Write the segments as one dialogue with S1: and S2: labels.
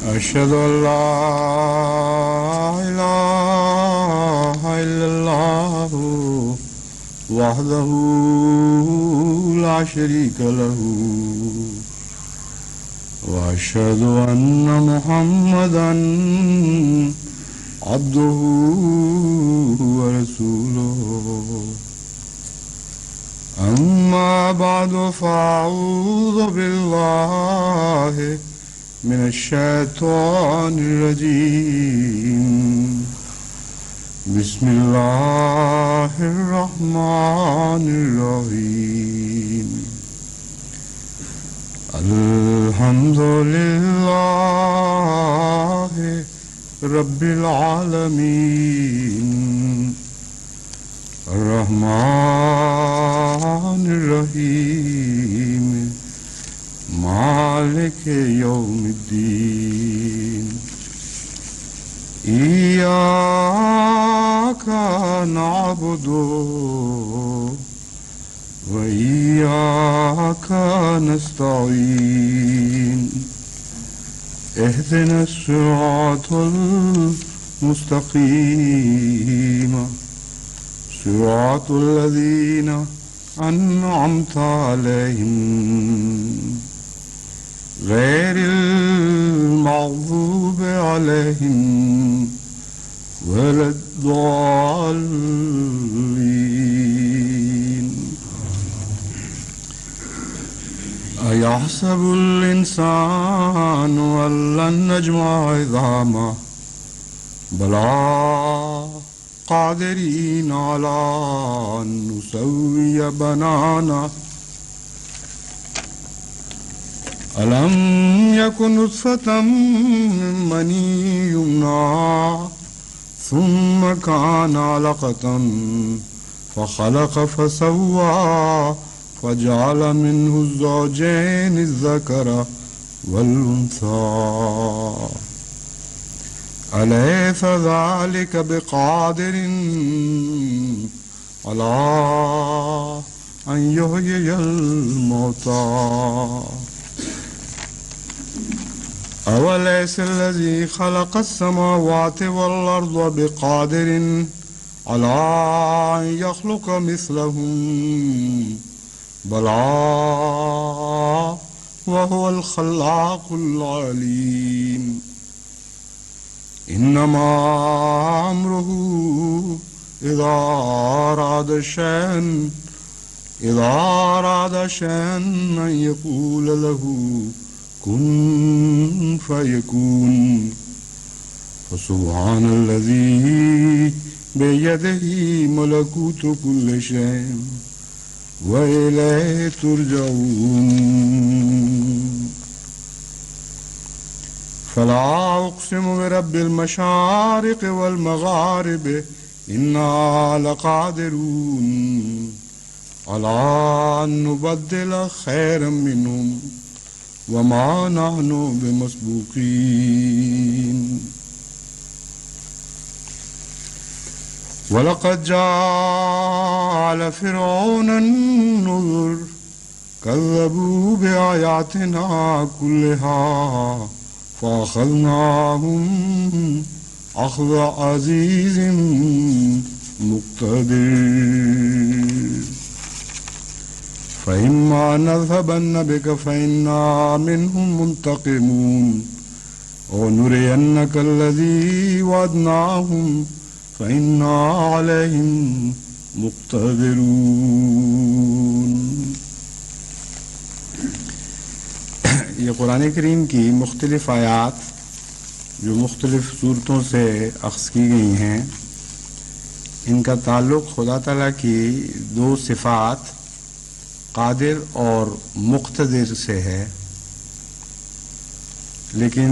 S1: أشهد أن لا إله إلا الله وحده لا شريك له وأشهد أن محمدا عبده ورسوله أما بعد فأعوذ بالله من الشيطان الرجيم بسم الله الرحمن الرحيم الحمد لله رب العالمين الرحمن الرحيم مالك يوم الدين إياك نعبد وإياك نستعين اهدنا الصراط المستقيم صراط الذين أنعمت عليهم غير المغضوب عليهم ولا الضالين أيحسب الإنسان أن لن نجمع عظامه بلى قادرين على أن نسوي بنانه ألم يكن نطفة من مني يمنى ثم كان علقة فخلق فسوى فجعل منه الزوجين الذكر والأنثى أليس ذلك بقادر على أن يحيي الموتى أوليس الذي خلق السماوات والأرض بقادر على أن يخلق مثلهم بلى وهو الخلاق العليم إنما أمره إذا أراد شيئا أن يقول له كن فيكون فسبحان الذي بيده ملكوت كل شيء وإليه ترجعون فلا أقسم برب المشارق والمغارب إنا لقادرون على أن نبدل خيرا منهم وما نحن بمسبوقين ولقد جاء فرعون النذر كذبوا بآياتنا كلها فأخذناهم أخذ عزيز مقتدر فإما نذهبن بك فإنا منهم منتقمون ونرينك الذي وعدناهم فإنا عليهم مقتدرون. یہ قرآن کریم کی مختلف آیات جو مختلف صورتوں سے اخذ کی گئی ہیں، ان کا تعلق خدا تعالیٰ کی دو صفات قادر اور مقتدر سے ہے. لیکن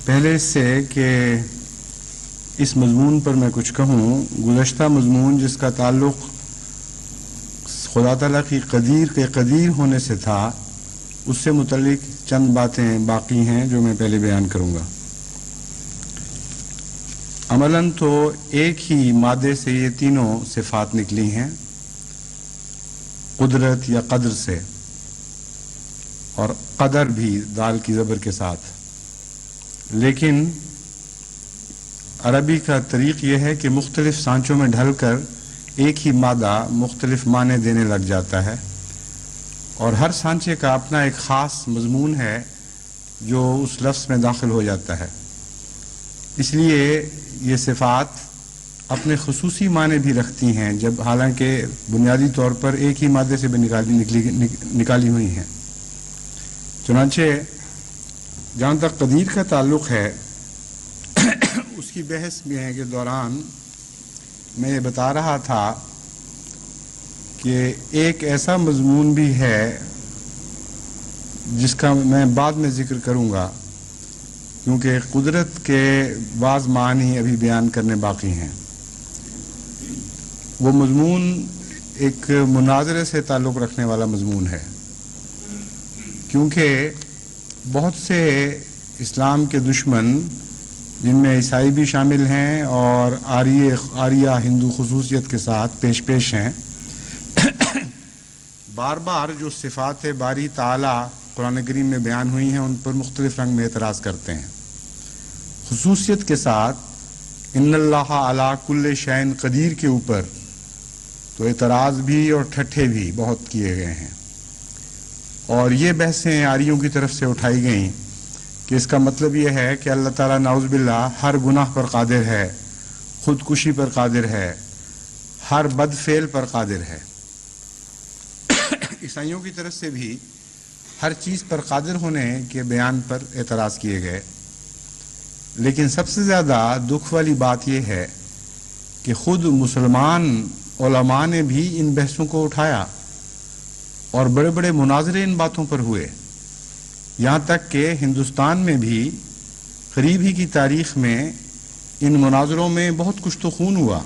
S1: پہلے اس سے کہ اس مضمون پر میں کچھ کہوں، گزشتہ مضمون جس کا تعلق خدا تعالیٰ کی قدیر کے قدیر ہونے سے تھا، اس سے متعلق چند باتیں باقی ہیں جو میں پہلے بیان کروں گا. عملاً تو ایک ہی مادے سے یہ تینوں صفات نکلی ہیں، قدرت یا قدر سے، اور قدر بھی دال کی زبر کے ساتھ. لیکن عربی کا طریق یہ ہے کہ مختلف سانچوں میں ڈھل کر ایک ہی مادہ مختلف معنی دینے لگ جاتا ہے، اور ہر سانچے کا اپنا ایک خاص مضمون ہے جو اس لفظ میں داخل ہو جاتا ہے۔ اس لیے یہ صفات اپنے خصوصی معنی بھی رکھتی ہیں، جب حالانکہ بنیادی طور پر ایک ہی مادے سے بھی نکالی ہوئی ہیں۔ چنانچہ جہاں تک قدیر کا تعلق ہے، اس کی بحث میں کے دوران میں یہ بتا رہا تھا کہ ایک ایسا مضمون بھی ہے جس کا میں بعد میں ذکر کروں گا، کیونکہ قدرت کے بعض معنی ابھی بیان کرنے باقی ہیں۔ وہ مضمون ایک مناظرے سے تعلق رکھنے والا مضمون ہے، کیونکہ بہت سے اسلام کے دشمن، جن میں عیسائی بھی شامل ہیں اور آریہ ہندو خصوصیت کے ساتھ پیش ہیں، بار بار جو صفات باری تعالی قرآن کریم میں بیان ہوئی ہیں ان پر مختلف رنگ میں اعتراض کرتے ہیں، خصوصیت کے ساتھ ان اللہ علی کل شیء قدیر کے اوپر تو اعتراض بھی اور ٹھٹھے بھی بہت کیے گئے ہیں، اور یہ بحثیں آریوں کی طرف سے اٹھائی گئیں کہ اس کا مطلب یہ ہے کہ اللہ تعالیٰ نعوذ باللہ ہر گناہ پر قادر ہے، خودکشی پر قادر ہے، ہر بد فعل پر قادر ہے۔ عیسائیوں کی طرف سے بھی ہر چیز پر قادر ہونے کے بیان پر اعتراض کیے گئے، لیکن سب سے زیادہ دکھ والی بات یہ ہے کہ خود مسلمان علماء نے بھی ان بحثوں کو اٹھایا اور بڑے بڑے مناظرے ان باتوں پر ہوئے، یہاں تک کہ ہندوستان میں بھی قریب ہی کی تاریخ میں ان مناظروں میں بہت کچھ تو خون ہوا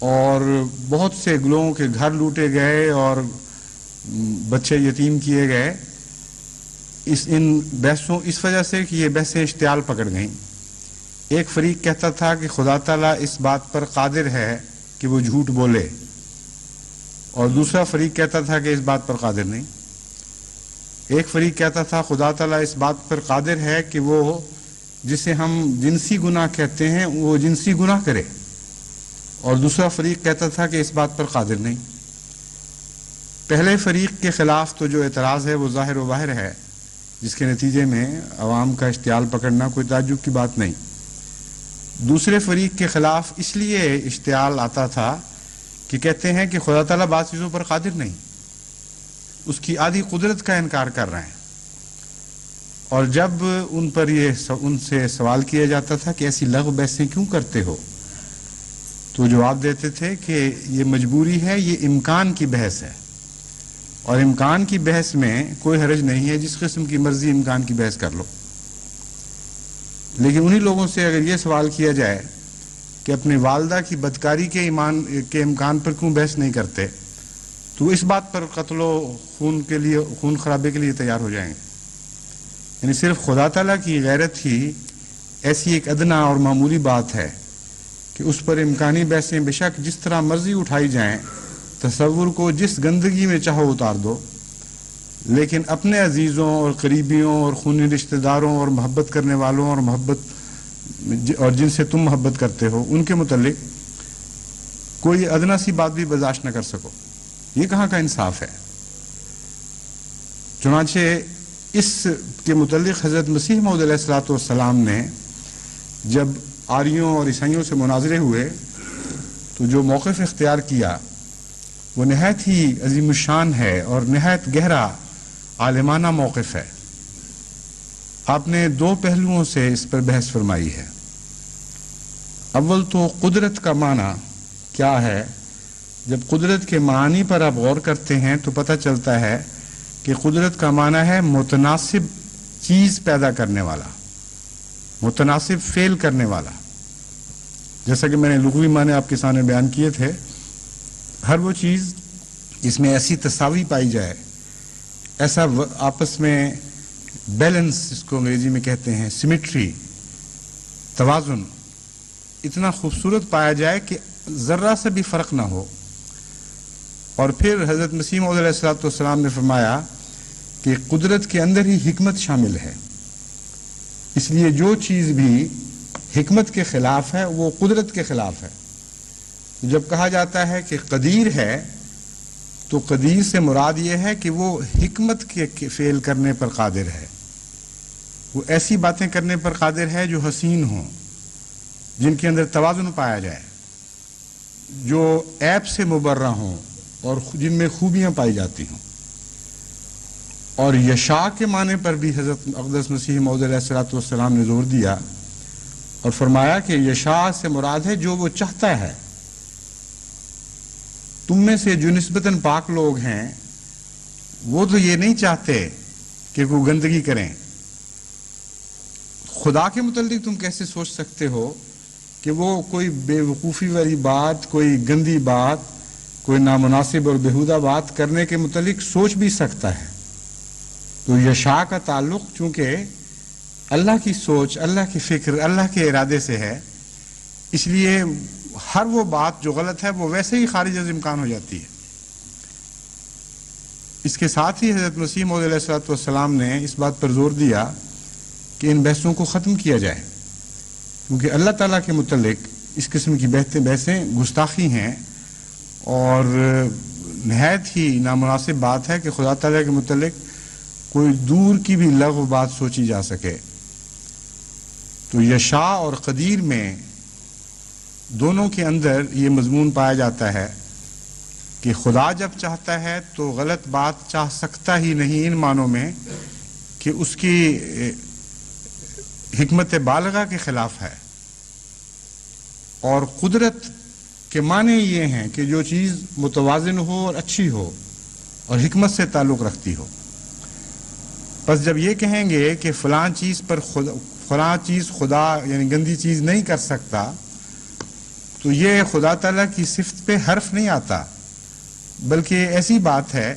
S1: اور بہت سے لوگوں کے گھر لوٹے گئے اور بچے یتیم کیے گئے ان بحثوں اس وجہ سے کہ یہ بحثیں اشتعال پکڑ گئیں۔ ایک فریق کہتا تھا کہ خدا تعالیٰ اس بات پر قادر ہے کہ وہ جھوٹ بولے، اور دوسرا فریق کہتا تھا کہ اس بات پر قادر نہیں۔ ایک فریق کہتا تھا خدا تعالیٰ اس بات پر قادر ہے کہ وہ جسے ہم جنسی گناہ کہتے ہیں وہ جنسی گناہ کرے، اور دوسرا فریق کہتا تھا کہ اس بات پر قادر نہیں۔ پہلے فریق کے خلاف تو جو اعتراض ہے وہ ظاہر و باہر ہے، جس کے نتیجے میں عوام کا اشتعال پکڑنا کوئی تعجب کی بات نہیں۔ دوسرے فریق کے خلاف اس لیے اشتعال آتا تھا کہ کہتے ہیں کہ خدا تعالیٰ بعض چیزوں پر قادر نہیں، اس کی آدھی قدرت کا انکار کر رہے ہیں، اور جب ان سے سوال کیا جاتا تھا کہ ایسی لغو بحثیں کیوں کرتے ہو، تو جواب دیتے تھے کہ یہ مجبوری ہے، یہ امکان کی بحث ہے، اور امکان کی بحث میں کوئی حرج نہیں ہے، جس قسم کی مرضی امکان کی بحث کر لو۔ لیکن انہی لوگوں سے اگر یہ سوال کیا جائے کہ اپنے والدہ کی بدکاری کے امکان پر کیوں بحث نہیں کرتے، تو اس بات پر قتل و خون خرابے کے لیے تیار ہو جائیں گے۔ یعنی صرف خدا تعالیٰ کی غیرت ہی ایسی ایک ادنا اور معمولی بات ہے کہ اس پر امکانی بحثیں بے شک جس طرح مرضی اٹھائی جائیں، تصور کو جس گندگی میں چاہو اتار دو، لیکن اپنے عزیزوں اور قریبیوں اور خونی رشتہ داروں اور محبت کرنے والوں اور جن سے تم محبت کرتے ہو ان کے متعلق کوئی ادنا سی بات بھی برداشت نہ کر سکو، یہ کہاں کا انصاف ہے؟ چنانچہ اس کے متعلق حضرت مسیح موعود علیہ الصلوۃ والسلام نے جب آریوں اور عیسائیوں سے مناظرے ہوئے تو جو موقف اختیار کیا وہ نہایت ہی عظیم الشان ہے اور نہایت گہرا عالمانہ موقف ہے۔ آپ نے دو پہلوؤں سے اس پر بحث فرمائی ہے۔ اول تو قدرت کا معنی کیا ہے؟ جب قدرت کے معنی پر آپ غور کرتے ہیں تو پتہ چلتا ہے کہ قدرت کا معنی ہے متناسب چیز پیدا کرنے والا، متناسب فعل کرنے والا۔ جیسا کہ میں نے لغوی معنی آپ کے سامنے بیان کیے تھے، ہر وہ چیز جس میں ایسی تساوی پائی جائے، ایسا آپس میں بیلنس، اس کو انگریزی میں کہتے ہیں سیمیٹری، توازن، اتنا خوبصورت پایا جائے کہ ذرہ سے بھی فرق نہ ہو۔ اور پھر حضرت مسیح موعود علیہ الصلوۃ والسلام نے فرمایا کہ قدرت کے اندر ہی حکمت شامل ہے، اس لیے جو چیز بھی حکمت کے خلاف ہے وہ قدرت کے خلاف ہے. جب کہا جاتا ہے کہ قدیر ہے تو قدیر سے مراد یہ ہے کہ وہ حکمت کے فعل کرنے پر قادر ہے. وہ ایسی باتیں کرنے پر قادر ہے جو حسین ہوں، جن کے اندر توازن پایا جائے، جو عیب سے مبرہ ہوں اور جن میں خوبیاں پائی جاتی ہوں. اور یشاء کے معنی پر بھی حضرت اقدس مسیح موعود علیہ الصلوۃ والسلام نے زور دیا اور فرمایا کہ یشاء سے مراد ہے جو وہ چاہتا ہے. تم میں سے جو نسبتاً پاک لوگ ہیں وہ تو یہ نہیں چاہتے کہ کوئی گندگی کریں. خدا کے متعلق تم کیسے سوچ سکتے ہو کہ وہ کوئی بے وقوفی والی بات، کوئی گندی بات، کوئی نامناسب اور بیہودہ بات کرنے کے متعلق سوچ بھی سکتا ہے. تو یشاء کا تعلق چونکہ اللہ کی سوچ، اللہ کی فکر، اللہ کے ارادے سے ہے، اس لیے ہر وہ بات جو غلط ہے وہ ویسے ہی خارج از امکان ہو جاتی ہے. اس کے ساتھ ہی حضرت مسیح موعود علیہ الصلوۃ والسلام نے اس بات پر زور دیا کہ ان بحثوں کو ختم کیا جائے، کیونکہ اللہ تعالیٰ کے متعلق اس قسم کی بحثیں گستاخی ہیں اور نہایت ہی نامناسب بات ہے کہ خدا تعالیٰ کے متعلق کوئی دور کی بھی لغو بات سوچی جا سکے. تو یشاء اور قدیر میں دونوں کے اندر یہ مضمون پایا جاتا ہے کہ خدا جب چاہتا ہے تو غلط بات چاہ سکتا ہی نہیں، ان معنوں میں کہ اس کی حکمت بالغہ کے خلاف ہے. اور قدرت کے معنی یہ ہیں کہ جو چیز متوازن ہو اور اچھی ہو اور حکمت سے تعلق رکھتی ہو. بس جب یہ کہیں گے کہ فلاں چیز خدا یعنی گندی چیز نہیں کر سکتا، تو یہ خدا تعالیٰ کی صفت پہ حرف نہیں آتا، بلکہ ایسی بات ہے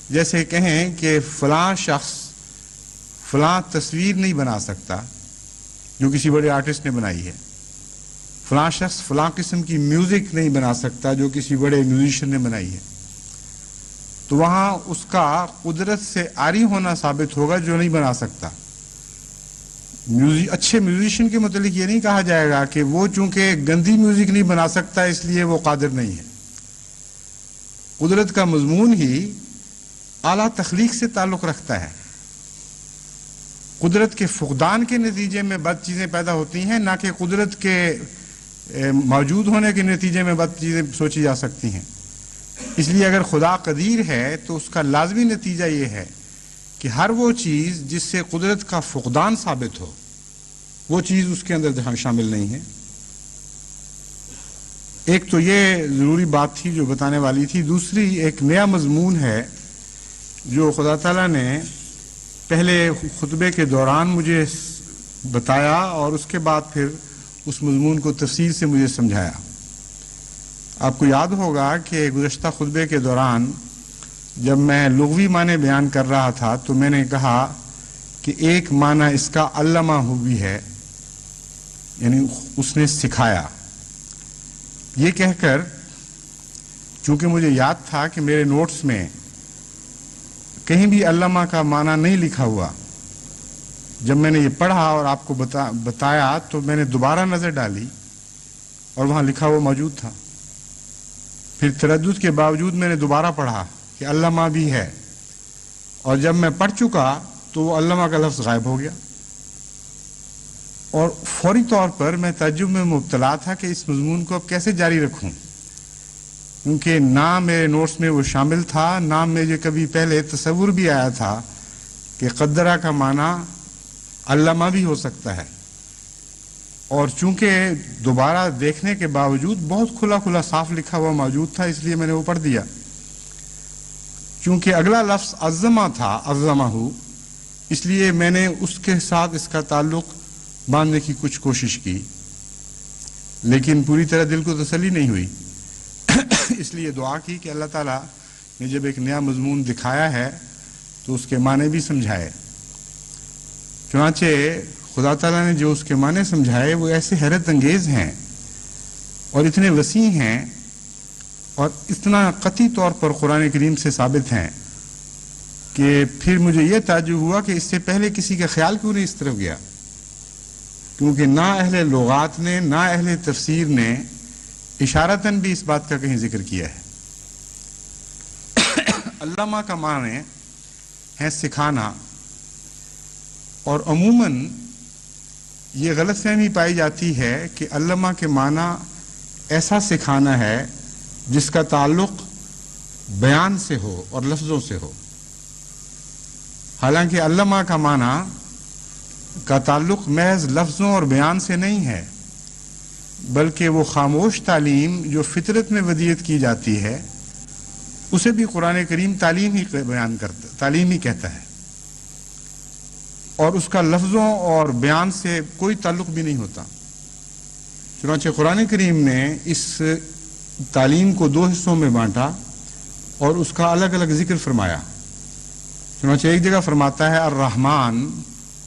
S1: جیسے کہیں کہ فلاں شخص فلاں تصویر نہیں بنا سکتا جو کسی بڑے آرٹسٹ نے بنائی ہے، فلاں شخص فلاں قسم کی میوزک نہیں بنا سکتا جو کسی بڑے میوزیشین نے بنائی ہے. تو وہاں اس کا قدرت سے عاری ہونا ثابت ہوگا جو نہیں بنا سکتا. اچھے میوزیشین کے متعلق یہ نہیں کہا جائے گا کہ وہ چونکہ گندی میوزک نہیں بنا سکتا اس لیے وہ قادر نہیں ہے. قدرت کا مضمون ہی اعلیٰ تخلیق سے تعلق رکھتا ہے. قدرت کے فقدان کے نتیجے میں بد چیزیں پیدا ہوتی ہیں، نہ کہ قدرت کے موجود ہونے کے نتیجے میں بد چیزیں سوچی جا سکتی ہیں. اس لیے اگر خدا قدیر ہے تو اس کا لازمی نتیجہ یہ ہے کہ ہر وہ چیز جس سے قدرت کا فقدان ثابت ہو وہ چیز اس کے اندر شامل نہیں ہے. ایک تو یہ ضروری بات تھی جو بتانے والی تھی. دوسری ایک نیا مضمون ہے جو خدا تعالیٰ نے پہلے خطبے کے دوران مجھے بتایا اور اس کے بعد پھر اس مضمون کو تفصیل سے مجھے سمجھایا. آپ کو یاد ہوگا کہ گزشتہ خطبے کے دوران جب میں لغوی معنی بیان کر رہا تھا تو میں نے کہا کہ ایک معنی اس کا علمہ بھی ہے، یعنی اس نے سکھایا. یہ کہہ کر چونکہ مجھے یاد تھا کہ میرے نوٹس میں کہیں بھی علمہ کا معنی نہیں لکھا ہوا، جب میں نے یہ پڑھا اور آپ کو بتایا تو میں نے دوبارہ نظر ڈالی اور وہاں لکھا ہوا موجود تھا. پھر تردد کے باوجود میں نے دوبارہ پڑھا کہ علمہ بھی ہے، اور جب میں پڑھ چکا تو وہ علمہ کا لفظ غائب ہو گیا. اور فوری طور پر میں تعجب میں مبتلا تھا کہ اس مضمون کو اب کیسے جاری رکھوں، کیونکہ نہ میرے نوٹس میں وہ شامل تھا، نہ مجھے کبھی پہلے تصور بھی آیا تھا کہ قدرہ کا معنی علمہ بھی ہو سکتا ہے. اور چونکہ دوبارہ دیکھنے کے باوجود بہت کھلا صاف لکھا ہوا موجود تھا، اس لیے میں نے وہ پڑھ دیا. چونکہ اگلا لفظ عظمہ تھا، عظمہ، اس لیے میں نے اس کے ساتھ اس کا تعلق باندھنے کی کچھ کوشش کی، لیکن پوری طرح دل کو تسلی نہیں ہوئی. اس لیے دعا کی کہ اللہ تعالیٰ نے جب ایک نیا مضمون دکھایا ہے تو اس کے معنی بھی سمجھائے. چنانچہ خدا تعالیٰ نے جو اس کے معنی سمجھائے وہ ایسے حیرت انگیز ہیں اور اتنے وسیع ہیں اور اتنا قطعی طور پر قرآن کریم سے ثابت ہیں کہ پھر مجھے یہ تعجب ہوا کہ اس سے پہلے کسی کا خیال کیوں نہیں اس طرف گیا. کیونکہ نہ اہل لغات نے نہ اہل تفسیر نے اشارتاً بھی اس بات کا کہیں ذکر کیا ہے۔ علامہ کا معنی ہے سکھانا، اور عموماً یہ غلط فہمی پائی جاتی ہے کہ علامہ کے معنی ایسا سکھانا ہے جس کا تعلق بیان سے ہو اور لفظوں سے ہو، حالانکہ علامہ کا معنی کا تعلق محض لفظوں اور بیان سے نہیں ہے، بلکہ وہ خاموش تعلیم جو فطرت میں ودیت کی جاتی ہے اسے بھی قرآن کریم تعلیم ہی بیان کرتا، تعلیم ہی کہتا ہے، اور اس کا لفظوں اور بیان سے کوئی تعلق بھی نہیں ہوتا۔ چنانچہ قرآن کریم نے اس تعلیم کو دو حصوں میں بانٹا اور اس کا الگ الگ ذکر فرمایا۔ چنانچہ ایک جگہ فرماتا ہے الرحمن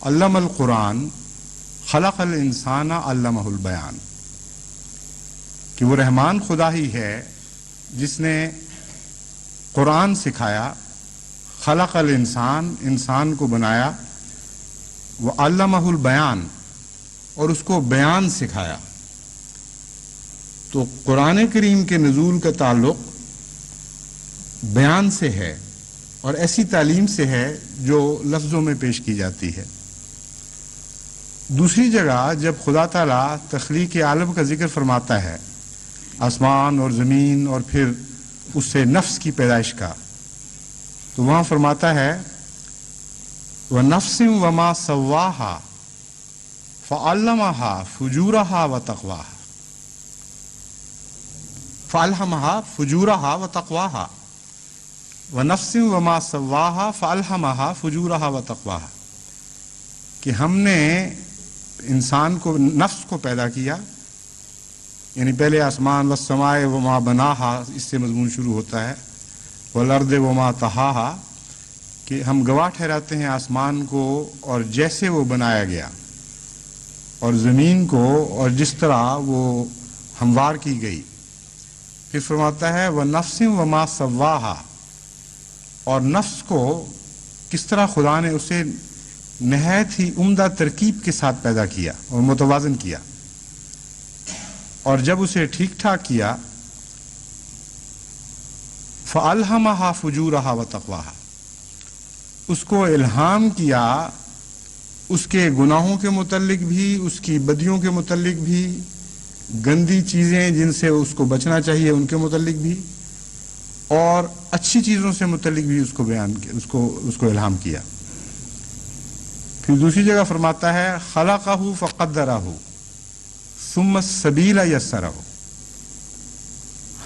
S1: علم القرآن خلق الانسان علمہ البیان، کہ وہ رحمان خدا ہی ہے جس نے قرآن سکھایا، خلق الانسان، انسان کو بنایا، وہ علمہ البیان، اور اس کو بیان سکھایا۔ تو قرآن کریم کے نزول کا تعلق بیان سے ہے اور ایسی تعلیم سے ہے جو لفظوں میں پیش کی جاتی ہے۔ دوسری جگہ جب خدا تعالیٰ تخلیق عالم کا ذکر فرماتا ہے، آسمان اور زمین اور پھر اس سے نفس کی پیدائش کا، تو وہاں فرماتا ہے وَنَفْسٍ وَمَا سَوَّاهَا فَعَلَّمَهَا فُجُورَهَا وَتَقْوَاهَا، فَأَلْهَمَهَا فُجُورَهَا وَتَقْوَاهَا، وَنَفْسٍ وَمَا سَوَّاهَا فَأَلْهَمَهَا فُجُورَهَا وَتَقْوَاهَا، کہ ہم نے انسان کو، نفس کو پیدا کیا، یعنی پہلے آسمان والسماء وما بناها، اس سے مضمون شروع ہوتا ہے، والارض وما طحاها، کہ ہم گواہ ٹھہراتے ہیں آسمان کو اور جیسے وہ بنایا گیا، اور زمین کو اور جس طرح وہ ہموار کی گئی۔ پھر فرماتا ہے وَنَفْسٍ وَمَا سَوَّاهَا، اور نفس کو کس طرح خدا نے اسے نہایت ہی عمدہ ترکیب کے ساتھ پیدا کیا اور متوازن کیا، اور جب اسے ٹھیک ٹھاک کیا فَأَلْهَمَهَا فُجُورَهَا وَتَقْوَاهَا، اس کو الہام کیا اس کے گناہوں کے متعلق بھی، اس کی بدیوں کے متعلق بھی، گندی چیزیں جن سے اس کو بچنا چاہیے ان کے متعلق بھی، اور اچھی چیزوں سے متعلق بھی اس کو بیان کیا، اس کو الہام کیا۔ پھر دوسری جگہ فرماتا ہے خلقہ فقدرہ ثم السبیل یسرہ،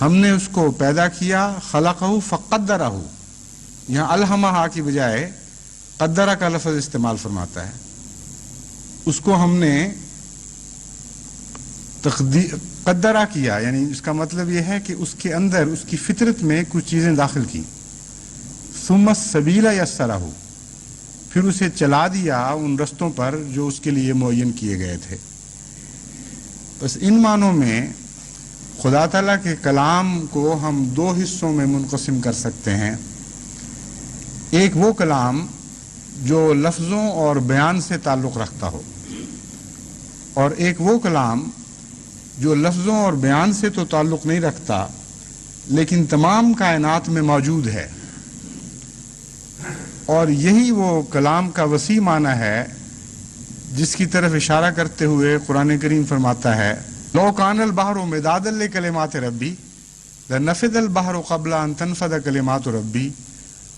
S1: ہم نے اس کو پیدا کیا، خلقہ فقدرہ، یہاں الہمہا کی بجائے قدرہ کا لفظ استعمال فرماتا ہے، اس کو ہم نے قدرہ کیا، یعنی اس کا مطلب یہ ہے کہ اس کے اندر اس کی فطرت میں کچھ چیزیں داخل کی، ثم السبیل یسرہ، پھر اسے چلا دیا ان رستوں پر جو اس کے لیے معین کیے گئے تھے۔ بس ان معنوں میں خدا تعالیٰ کے کلام کو ہم دو حصوں میں منقسم کر سکتے ہیں، ایک وہ کلام جو لفظوں اور بیان سے تعلق رکھتا ہو، اور ایک وہ کلام جو لفظوں اور بیان سے تو تعلق نہیں رکھتا لیکن تمام کائنات میں موجود ہے، اور یہی وہ کلام کا وسیع معنی ہے جس کی طرف اشارہ کرتے ہوئے قرآن کریم فرماتا ہے لو کان البحر مدادا لکلمات ربی لنفد البحر قبل ان تنفد کلمات ربی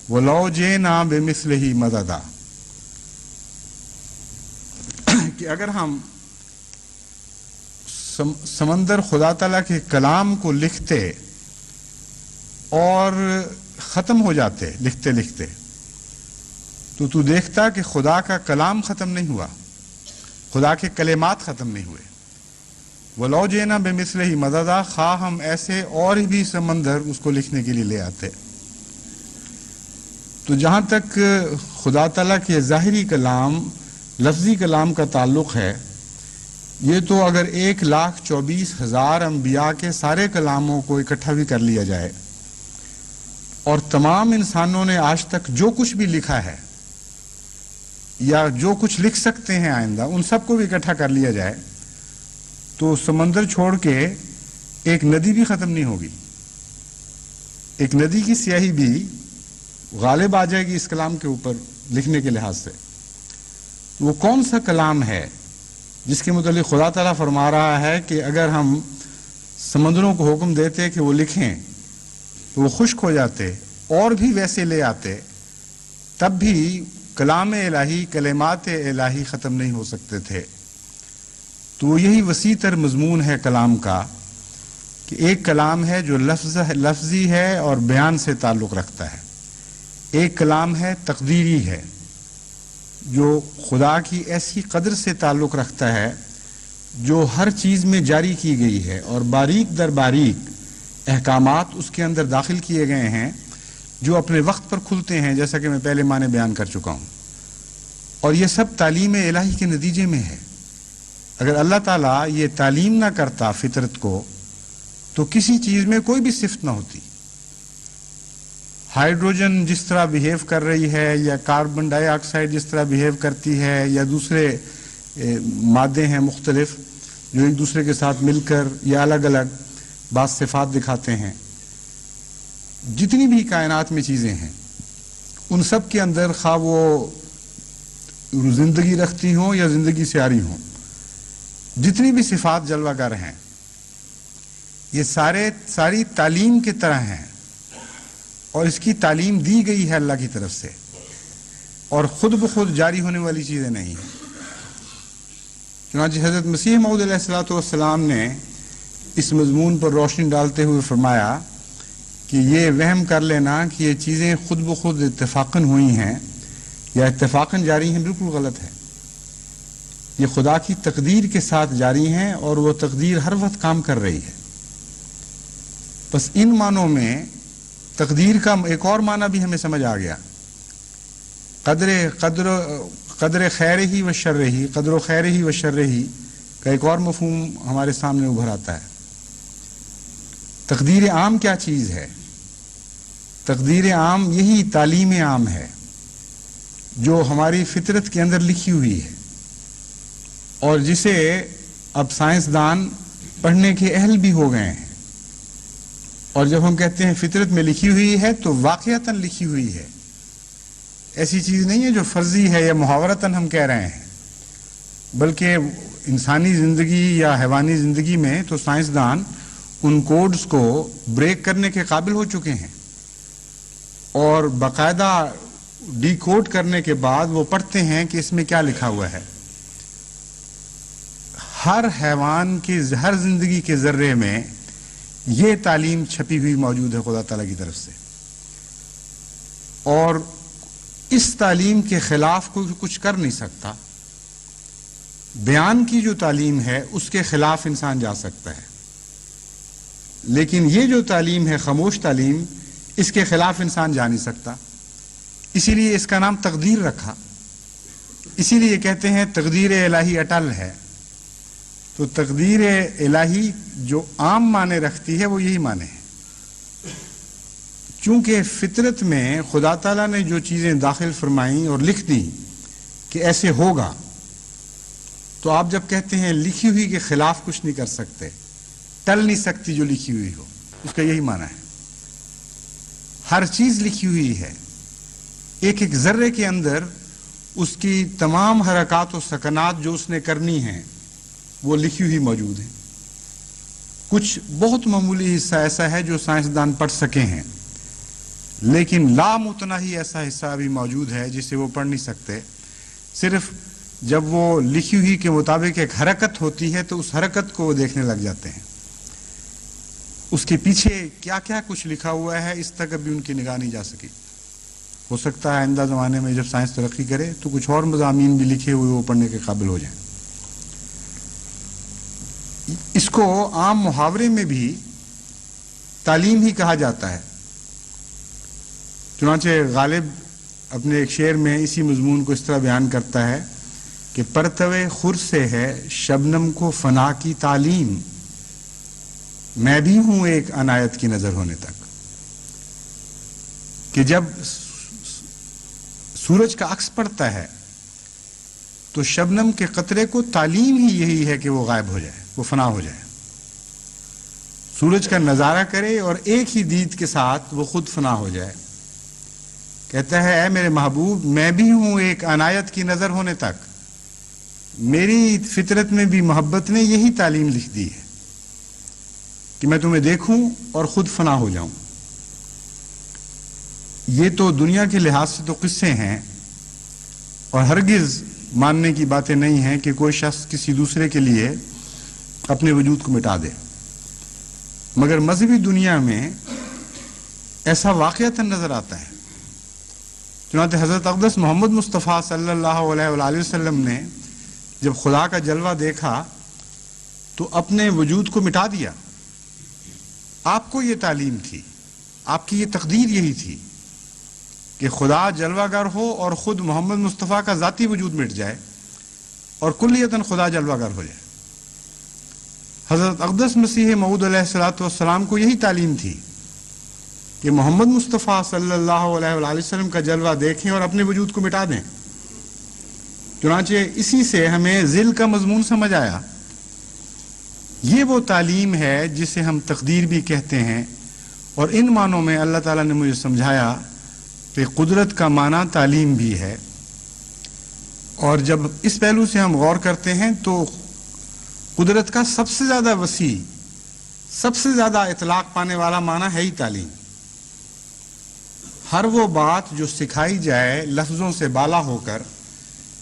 S1: ولو جئنا بمثلہ مددا، کہ اگر ہم سمندر خدا تعالیٰ کے کلام کو لکھتے اور ختم ہو جاتے لکھتے لکھتے، تو دیکھتا کہ خدا کا کلام ختم نہیں ہوا، خدا کے کلمات ختم نہیں ہوئے۔ وَلَوْ جِئْنَا بِمِثْلِهِ مَدَدًا، خواہ ہم ایسے اور بھی سمندر اس کو لکھنے کے لیے لے آتے۔ تو جہاں تک خدا تعالیٰ کے ظاہری کلام، لفظی کلام کا تعلق ہے، یہ تو اگر 1,24,000 انبیاء کے سارے کلاموں کو اکٹھا بھی کر لیا جائے اور تمام انسانوں نے آج تک جو کچھ بھی لکھا ہے یا جو کچھ لکھ سکتے ہیں آئندہ ان سب کو بھی اکٹھا کر لیا جائے تو سمندر چھوڑ کے ایک ندی بھی ختم نہیں ہوگی. ایک ندی کی سیاہی بھی غالب آ جائے گی اس کلام کے اوپر لکھنے کے لحاظ سے. وہ کون سا کلام ہے جس کے متعلق خدا تعالیٰ فرما رہا ہے کہ اگر ہم سمندروں کو حکم دیتے کہ وہ لکھیں تو وہ خشک ہو جاتے اور بھی ویسے لے آتے, تب بھی کلام الہی, کلمات الہی ختم نہیں ہو سکتے تھے. تو یہی وسیع تر مضمون ہے کلام کا کہ ایک کلام ہے جو لفظی ہے اور بیان سے تعلق رکھتا ہے. ایک کلام ہے تقدیری ہے جو خدا کی ایسی قدر سے تعلق رکھتا ہے جو ہر چیز میں جاری کی گئی ہے اور باریک در باریک احکامات اس کے اندر داخل کیے گئے ہیں جو اپنے وقت پر کھلتے ہیں, جیسا کہ میں پہلے معنی بیان کر چکا ہوں. اور یہ سب تعلیم الہی کے نتیجے میں ہے. اگر اللہ تعالیٰ یہ تعلیم نہ کرتا فطرت کو تو کسی چیز میں کوئی بھی صفت نہ ہوتی. ہائیڈروجن جس طرح بیہیو کر رہی ہے یا کاربن ڈائی آکسائڈ جس طرح بیہیو کرتی ہے یا دوسرے مادے ہیں مختلف جو ایک دوسرے کے ساتھ مل کر یا الگ الگ بعض صفات دکھاتے ہیں, جتنی بھی کائنات میں چیزیں ہیں ان سب کے اندر خواہ وہ زندگی رکھتی ہوں یا زندگی سے آری ہوں, جتنی بھی صفات جلوہ گر ہیں یہ ساری تعلیم کی طرح ہیں اور اس کی تعلیم دی گئی ہے اللہ کی طرف سے اور خود بخود جاری ہونے والی چیزیں نہیں ہیں. چنانچہ حضرت مسیح موعود علیہ الصلوۃ والسلام نے اس مضمون پر روشنی ڈالتے ہوئے فرمایا کہ یہ وہم کر لینا کہ یہ چیزیں خود بخود اتفاقاً ہوئی ہیں یا اتفاقاً جاری ہیں بالکل غلط ہے. یہ خدا کی تقدیر کے ساتھ جاری ہیں اور وہ تقدیر ہر وقت کام کر رہی ہے. بس ان معنوں میں تقدیر کا ایک اور معنی بھی ہمیں سمجھ آ گیا. قدر خیر ہی و شر ہی, قدر و خیر ہی و شر ہی کا ایک اور مفہوم ہمارے سامنے ابھر آتا ہے. تقدیر عام کیا چیز ہے؟ تقدیر عام یہی تعلیم عام ہے جو ہماری فطرت کے اندر لکھی ہوئی ہے اور جسے اب سائنسدان پڑھنے کے اہل بھی ہو گئے ہیں. اور جب ہم کہتے ہیں فطرت میں لکھی ہوئی ہے تو واقعتاً لکھی ہوئی ہے, ایسی چیز نہیں ہے جو فرضی ہے یا محاورتاً ہم کہہ رہے ہیں, بلکہ انسانی زندگی یا حیوانی زندگی میں تو سائنسدان ان کوڈز کو بریک کرنے کے قابل ہو چکے ہیں اور باقاعدہ ڈی کوڈ کرنے کے بعد وہ پڑھتے ہیں کہ اس میں کیا لکھا ہوا ہے. ہر حیوان کی ہر زندگی کے ذرے میں یہ تعلیم چھپی ہوئی موجود ہے خدا تعالیٰ کی طرف سے, اور اس تعلیم کے خلاف کوئی کچھ کر نہیں سکتا. بیان کی جو تعلیم ہے اس کے خلاف انسان جا سکتا ہے, لیکن یہ جو تعلیم ہے خاموش تعلیم, اس کے خلاف انسان جا نہیں سکتا. اسی لیے اس کا نام تقدیر رکھا, اسی لیے کہتے ہیں تقدیر الہی اٹل ہے. تو تقدیر الہی جو عام معنی رکھتی ہے وہ یہی معنی ہے. چونکہ فطرت میں خدا تعالیٰ نے جو چیزیں داخل فرمائیں اور لکھ دیں کہ ایسے ہوگا, تو آپ جب کہتے ہیں لکھی ہوئی کے خلاف کچھ نہیں کر سکتے, ٹل نہیں سکتی جو لکھی ہوئی ہو, اس کا یہی معنی ہے. ہر چیز لکھی ہوئی ہے, ایک ایک ذرے کے اندر اس کی تمام حرکات و سکنات جو اس نے کرنی ہیں وہ لکھی ہوئی موجود ہیں. کچھ بہت معمولی حصہ ایسا ہے جو سائنسدان پڑھ سکے ہیں, لیکن لامتناہی ایسا حصہ بھی موجود ہے جسے وہ پڑھ نہیں سکتے. صرف جب وہ لکھی ہوئی کے مطابق ایک حرکت ہوتی ہے تو اس حرکت کو وہ دیکھنے لگ جاتے ہیں. اس کے پیچھے کیا کیا کچھ لکھا ہوا ہے اس تک ابھی ان کی نگاہ نہیں جا سکی. ہو سکتا ہے آئندہ زمانے میں جب سائنس ترقی کرے تو کچھ اور مضامین بھی لکھے ہوئے وہ پڑھنے کے قابل ہو جائیں. اس کو عام محاورے میں بھی تعلیم ہی کہا جاتا ہے. چنانچہ غالب اپنے ایک شعر میں اسی مضمون کو اس طرح بیان کرتا ہے کہ پرتوے خور سے ہے شبنم کو فنا کی تعلیم, میں بھی ہوں ایک عنایت کی نظر ہونے تک. کہ جب سورج کا عکس پڑتا ہے تو شبنم کے قطرے کو تعلیم ہی یہی ہے کہ وہ غائب ہو جائے، وہ فنا ہو جائے، سورج کا نظارہ کرے اور ایک ہی دید کے ساتھ وہ خود فنا ہو جائے۔ کہتا ہے اے میرے محبوب، میں بھی ہوں ایک عنایت کی نظر ہونے تک، میری فطرت میں بھی محبت نے یہی تعلیم لکھ دی ہے کہ میں تمہیں دیکھوں اور خود فنا ہو جاؤں۔ یہ تو دنیا کے لحاظ سے تو قصے ہیں اور ہرگز ماننے کی باتیں نہیں ہیں کہ کوئی شخص کسی دوسرے کے لیے اپنے وجود کو مٹا دے، مگر مذہبی دنیا میں ایسا واقعتاً نظر آتا ہے۔ چنانچہ حضرت اقدس محمد مصطفیٰ صلی اللہ علیہ وآلہ وسلم نے جب خدا کا جلوہ دیکھا تو اپنے وجود کو مٹا دیا۔ آپ کو یہ تعلیم تھی، آپ کی یہ تقدیر یہی تھی کہ خدا جلوہ گر ہو اور خود محمد مصطفیٰ کا ذاتی وجود مٹ جائے اور کلیتاً خدا جلوہ گر ہو جائے۔ حضرت اقدس مسیح موعود علیہ السلام کو یہی تعلیم تھی کہ محمد مصطفیٰ صلی اللہ علیہ وآلہ وسلم کا جلوہ دیکھیں اور اپنے وجود کو مٹا دیں۔ چنانچہ اسی سے ہمیں ذل کا مضمون سمجھ آیا۔ یہ وہ تعلیم ہے جسے ہم تقدیر بھی کہتے ہیں، اور ان معنوں میں اللہ تعالیٰ نے مجھے سمجھایا کہ قدرت کا معنی تعلیم بھی ہے، اور جب اس پہلو سے ہم غور کرتے ہیں تو قدرت کا سب سے زیادہ وسیع، سب سے زیادہ اطلاق پانے والا معنی ہے ہی تعلیم۔ ہر وہ بات جو سکھائی جائے لفظوں سے بالا ہو کر،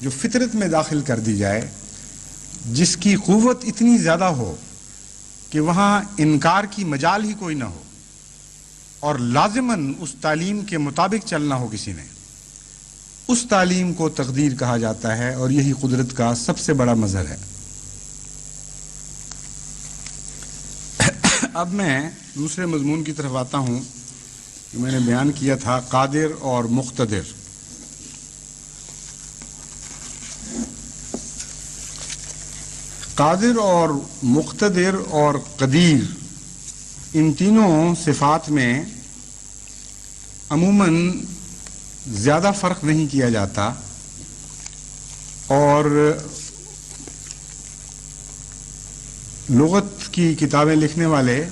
S1: جو فطرت میں داخل کر دی جائے، جس کی قوت اتنی زیادہ ہو کہ وہاں انکار کی مجال ہی کوئی نہ ہو، اور لازماً اس تعلیم کے مطابق چلنا ہو کسی نے، اس تعلیم کو تقدیر کہا جاتا ہے، اور یہی قدرت کا سب سے بڑا مظہر ہے۔ اب میں دوسرے مضمون کی طرف آتا ہوں کہ میں نے بیان کیا تھا قادر اور مقتدر۔ قادر اور مقتدر اور قدیر، ان تینوں صفات میں عموماً زیادہ فرق نہیں کیا جاتا، اور لغت کی کتابیں لکھنے والے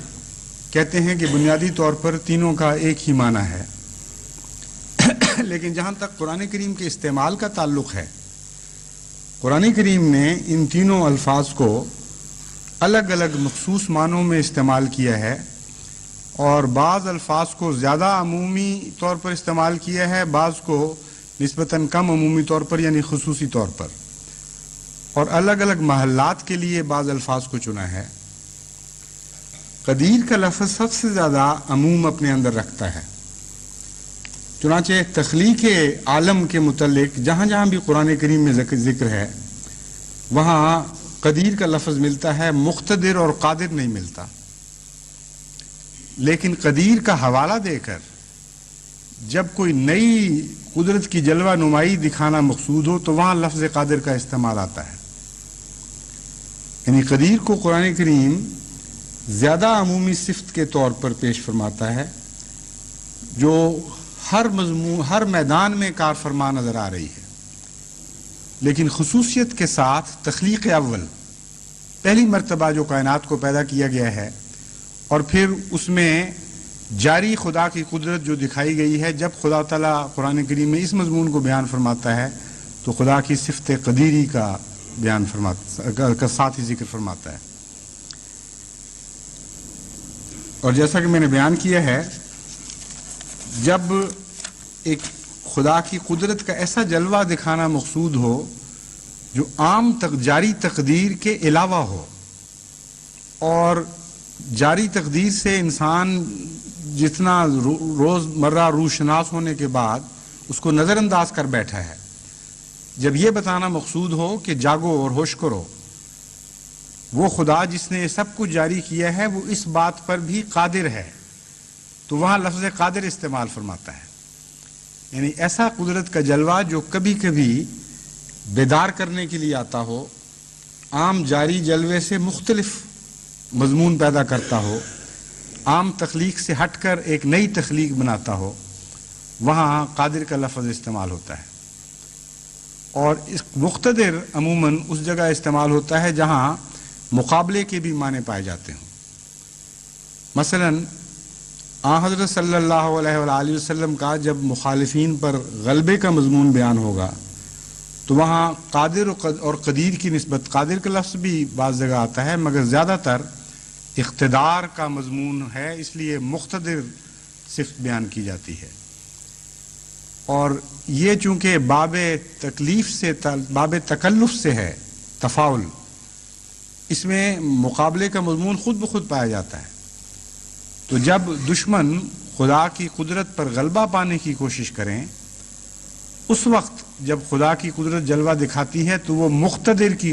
S1: کہتے ہیں کہ بنیادی طور پر تینوں کا ایک ہی معنی ہے، لیکن جہاں تک قرآن کریم کے استعمال کا تعلق ہے، قرآن کریم نے ان تینوں الفاظ کو الگ الگ مخصوص معنوں میں استعمال کیا ہے، اور بعض الفاظ کو زیادہ عمومی طور پر استعمال کیا ہے، بعض کو نسبتاً کم عمومی طور پر یعنی خصوصی طور پر، اور الگ الگ محلات کے لیے بعض الفاظ کو چنا ہے۔ قدیر کا لفظ سب سے زیادہ عموم اپنے اندر رکھتا ہے، چنانچہ تخلیق عالم کے متعلق جہاں جہاں بھی قرآن کریم میں ذکر ہے وہاں قدیر کا لفظ ملتا ہے، مقتدر اور قادر نہیں ملتا۔ لیکن قدیر کا حوالہ دے کر جب کوئی نئی قدرت کی جلوہ نمائی دکھانا مقصود ہو تو وہاں لفظ قادر کا استعمال آتا ہے۔ یعنی قدیر کو قرآن کریم زیادہ عمومی صفت کے طور پر پیش فرماتا ہے، جو ہر میدان میں کار فرما نظر آ رہی ہے، لیکن خصوصیت کے ساتھ تخلیق اول، پہلی مرتبہ جو کائنات کو پیدا کیا گیا ہے، اور پھر اس میں جاری خدا کی قدرت جو دکھائی گئی ہے۔ جب خدا تعالیٰ قرآن کریم میں اس مضمون کو بیان فرماتا ہے تو خدا کی صفت قدیری کا بیان کا ساتھ ہی ذکر فرماتا ہے۔ اور جیسا کہ میں نے بیان کیا ہے، جب ایک خدا کی قدرت کا ایسا جلوہ دکھانا مقصود ہو جو عام جاری تقدیر کے علاوہ ہو، اور جاری تقدیر سے انسان جتنا روز مرہ روشناس ہونے کے بعد اس کو نظر انداز کر بیٹھا ہے، جب یہ بتانا مقصود ہو کہ جاگو اور ہوش کرو، وہ خدا جس نے یہ سب کچھ جاری کیا ہے وہ اس بات پر بھی قادر ہے، تو وہاں لفظ قادر استعمال فرماتا ہے۔ یعنی ایسا قدرت کا جلوہ جو کبھی کبھی بیدار کرنے کے لیے آتا ہو، عام جاری جلوے سے مختلف مضمون پیدا کرتا ہو، عام تخلیق سے ہٹ کر ایک نئی تخلیق بناتا ہو، وہاں قادر کا لفظ استعمال ہوتا ہے۔ اور اس مقتدر عموماً اس جگہ استعمال ہوتا ہے جہاں مقابلے کے بھی معنی پائے جاتے ہوں. مثلاً حضرت صلی اللہ علیہ وآلہ وسلم کا جب مخالفین پر غلبے کا مضمون بیان ہوگا تو وہاں قادر اور قدیر کی نسبت، قادر کا لفظ بھی بعض جگہ آتا ہے مگر زیادہ تر اقتدار کا مضمون ہے، اس لیے مقتدر صفت بیان کی جاتی ہے. اور یہ چونکہ باب تکلف سے ہے، تفاعل، اس میں مقابلے کا مضمون خود بخود پایا جاتا ہے. تو جب دشمن خدا کی قدرت پر غلبہ پانے کی کوشش کریں، اس وقت جب خدا کی قدرت جلوہ دکھاتی ہے تو وہ مقتدر کی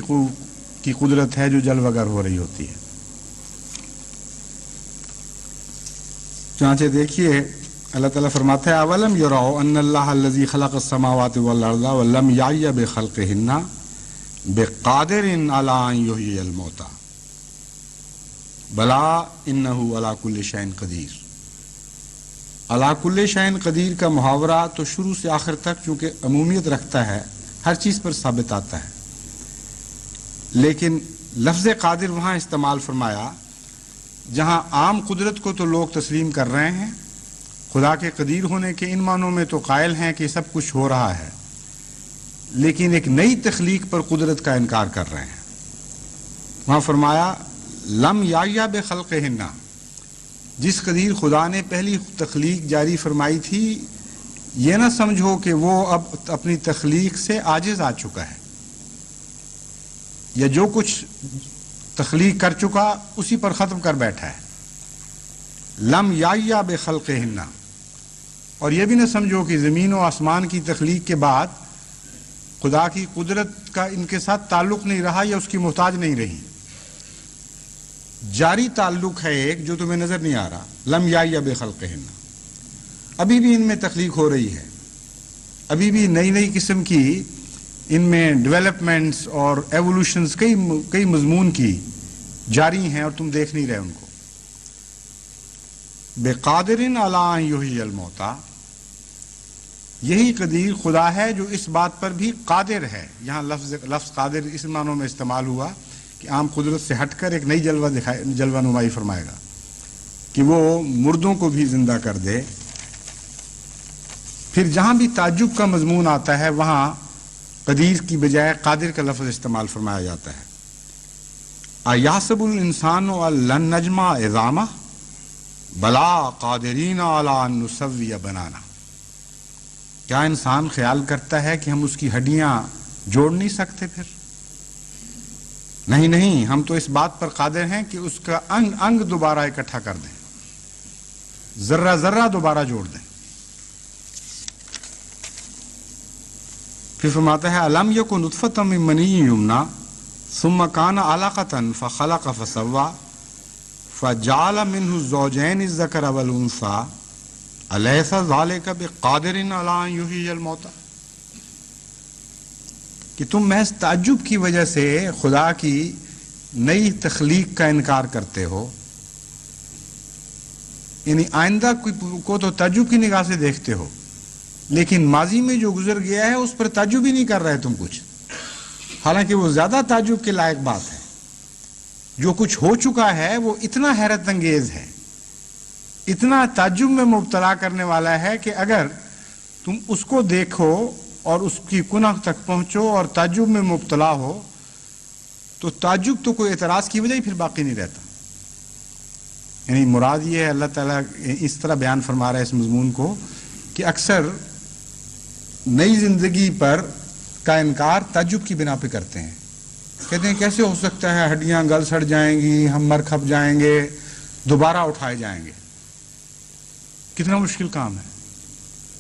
S1: قدرت ہے جو جلوہ گر ہو رہی ہوتی ہے. چنانچہ دیکھیے اللہ تعالیٰ فرماتا ہے اولم یروا ان اللہ الذی خلق السماوات والارض ولم یعی بخلقہن بقادر علی ان یحیی الموتى بلا انہ علی کل شیء قدیر. علی کل شیء قدیر کا محاورہ تو شروع سے آخر تک چونکہ عمومیت رکھتا ہے، ہر چیز پر ثابت آتا ہے، لیکن لفظ قادر وہاں استعمال فرمایا جہاں عام قدرت کو تو لوگ تسلیم کر رہے ہیں، خدا کے قدیر ہونے کے ان معنوں میں تو قائل ہیں کہ سب کچھ ہو رہا ہے، لیکن ایک نئی تخلیق پر قدرت کا انکار کر رہے ہیں. وہاں فرمایا لم یعی بخلقہن، جس قدیر خدا نے پہلی تخلیق جاری فرمائی تھی یہ نہ سمجھو کہ وہ اب اپنی تخلیق سے عاجز آ چکا ہے، یا جو کچھ تخلیق کر چکا اسی پر ختم کر بیٹھا ہے. لم یعی بخلقہن، اور یہ بھی نہ سمجھو کہ زمین و آسمان کی تخلیق کے بعد خدا کی قدرت کا ان کے ساتھ تعلق نہیں رہا یا اس کی محتاج نہیں رہی. جاری تعلق ہے ایک جو تمہیں نظر نہیں آ رہا. لم یعی بخلقہن، ابھی بھی ان میں تخلیق ہو رہی ہے، ابھی بھی نئی نئی قسم کی ان میں ڈیولپمنٹس اور ایوولوشنز کئی مضمون کی جاری ہیں اور تم دیکھ نہیں رہے ان کو. بقادر علی ان یحیی الموتى، یہی قدیر خدا ہے جو اس بات پر بھی قادر ہے. یہاں لفظ قادر اس معنوں میں استعمال ہوا کہ عام قدرت سے ہٹ کر ایک نئی جلوہ نمائی فرمائے گا کہ وہ مردوں کو بھی زندہ کر دے. پھر جہاں بھی تعجب کا مضمون آتا ہے وہاں قدیر کی بجائے قادر کا لفظ استعمال فرمایا جاتا ہے. ایحسب الانسان ان لن نجمع عظامہ بلا قادرین علی ان نسوی بنانا، کیا انسان خیال کرتا ہے کہ ہم اس کی ہڈیاں جوڑ نہیں سکتے؟ پھر نہیں، ہم تو اس بات پر قادر ہیں کہ اس کا انگ دوبارہ اکٹھا کر دیں، ذرہ دوبارہ جوڑ دیں. پھر فرماتا ہے الم یکن نطفۃ من منی یمنی ثم کان علقۃ فخلق فسوی فجعل منه الزوجین الذکر والانثی الیس ذلک بقادر علی ان یحیی الموتى. کہ تم محض تعجب کی وجہ سے خدا کی نئی تخلیق کا انکار کرتے ہو، یعنی آئندہ کو تو تعجب کی نگاہ سے دیکھتے ہو، لیکن ماضی میں جو گزر گیا ہے اس پر تعجب ہی نہیں کر رہے تم کچھ، حالانکہ وہ زیادہ تعجب کے لائق بات ہے. جو کچھ ہو چکا ہے وہ اتنا حیرت انگیز ہے، اتنا تعجب میں مبتلا کرنے والا ہے کہ اگر تم اس کو دیکھو اور اس کی کنہ تک پہنچو اور تعجب میں مبتلا ہو تو تعجب تو کوئی اعتراض کی وجہ ہی پھر باقی نہیں رہتا. یعنی مراد یہ ہے اللہ تعالیٰ اس طرح بیان فرما رہا ہے اس مضمون کو کہ اکثر نئی زندگی پر کا انکار تعجب کی بنا پہ کرتے ہیں. کہتے ہیں کیسے ہو سکتا ہے، ہڈیاں گل سڑ جائیں گی، ہم مر کھپ جائیں گے، دوبارہ اٹھائے جائیں گے. کتنا مشکل کام ہے،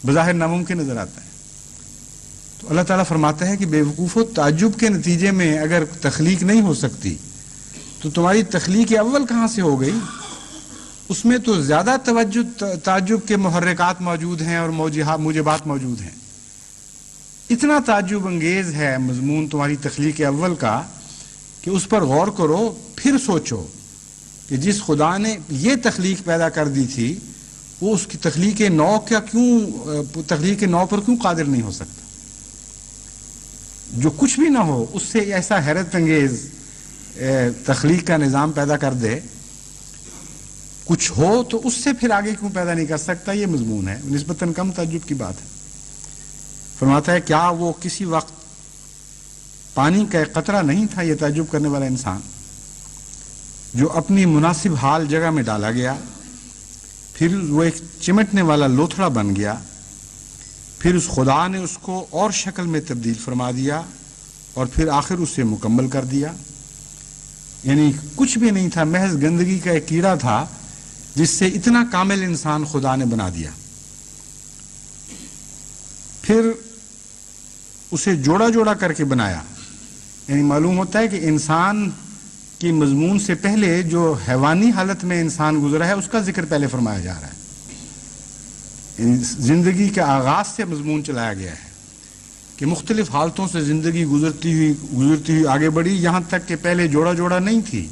S1: بظاہر ناممکن نظر آتا ہے. تو اللہ تعالیٰ فرماتا ہے کہ بے وقوفو، تعجب کے نتیجے میں اگر تخلیق نہیں ہو سکتی تو تمہاری تخلیق اول کہاں سے ہو گئی؟ اس میں تو زیادہ تعجب کے محرکات موجود ہیں اور موجبات موجود ہیں. اتنا تعجب انگیز ہے مضمون تمہاری تخلیق اول کا کہ اس پر غور کرو، پھر سوچو کہ جس خدا نے یہ تخلیق پیدا کر دی تھی وہ اس کی تخلیق نو پر کیوں قادر نہیں ہو سکتا. جو کچھ بھی نہ ہو اس سے ایسا حیرت انگیز تخلیق کا نظام پیدا کر دے، کچھ ہو تو اس سے پھر آگے کیوں پیدا نہیں کر سکتا، یہ مضمون ہے، نسبتاً کم تعجب کی بات ہے۔ فرماتا ہے کیا وہ کسی وقت پانی کا ایک قطرہ نہیں تھا، یہ تعجب کرنے والا انسان، جو اپنی مناسب حال جگہ میں ڈالا گیا، پھر وہ ایک چمٹنے والا لوتھڑا بن گیا، پھر اس خدا نے اس کو اور شکل میں تبدیل فرما دیا اور پھر آخر اسے مکمل کر دیا۔ یعنی کچھ بھی نہیں تھا، محض گندگی کا ایک کیڑا تھا جس سے اتنا کامل انسان خدا نے بنا دیا، پھر اسے جوڑا جوڑا کر کے بنایا۔ یعنی معلوم ہوتا ہے کہ انسان کی مضمون سے پہلے جو حیوانی حالت میں انسان گزرا ہے اس کا ذکر پہلے فرمایا جا رہا ہے، یعنی زندگی کے آغاز سے مضمون چلایا گیا ہے کہ مختلف حالتوں سے زندگی گزرتی ہوئی آگے بڑھی، یہاں تک کہ پہلے جوڑا جوڑا نہیں تھی،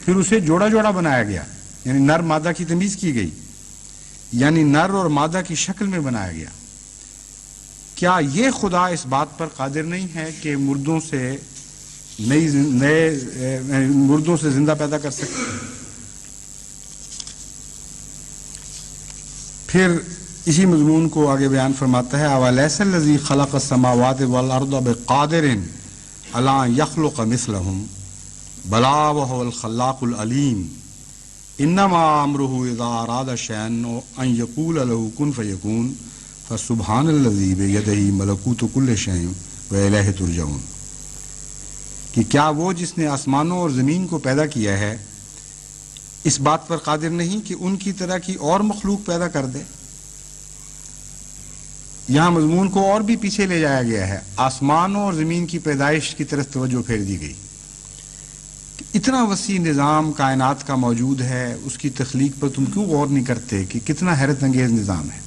S1: پھر اسے جوڑا جوڑا بنایا گیا، یعنی نر مادہ کی تمیز کی گئی، یعنی نر اور مادہ کی شکل میں بنایا گیا۔ کیا یہ خدا اس بات پر قادر نہیں ہے کہ مردوں سے مردوں سے زندہ پیدا کر سکتے؟ پھر اسی مضمون کو آگے بیان فرماتا ہے اَوَلَيْسَ الَّذِي خَلَقَ السَّمَاوَاتِ وَالْأَرْضَ بِقَادِرٍ عَلَىٰ أَن يَخْلُقَ مِثْلَهُم بَلَىٰ وَهُوَ الْخَلَّاقُ الْعَلِيمُ إِنَّمَا أَمْرُهُ إِذَا أَرَادَ شَيْئًا أَن يَقُولَ لَهُ كُن فَيَكُونُ فَسُبْحَانَ الَّذِي بِيَدِهِ مَلَكُوتُ كُلِّ شَيْءٍ وَإِلَيْهِ تُرْجَعُونَ کہ کیا وہ جس نے آسمانوں اور زمین کو پیدا کیا ہے اس بات پر قادر نہیں کہ ان کی طرح کی اور مخلوق پیدا کر دے؟ یہاں مضمون کو اور بھی پیچھے لے جایا گیا ہے، آسمانوں اور زمین کی پیدائش کی طرف توجہ پھیر دی گئی کہ اتنا وسیع نظام کائنات کا موجود ہے، اس کی تخلیق پر تم کیوں غور نہیں کرتے کہ کتنا حیرت انگیز نظام ہے،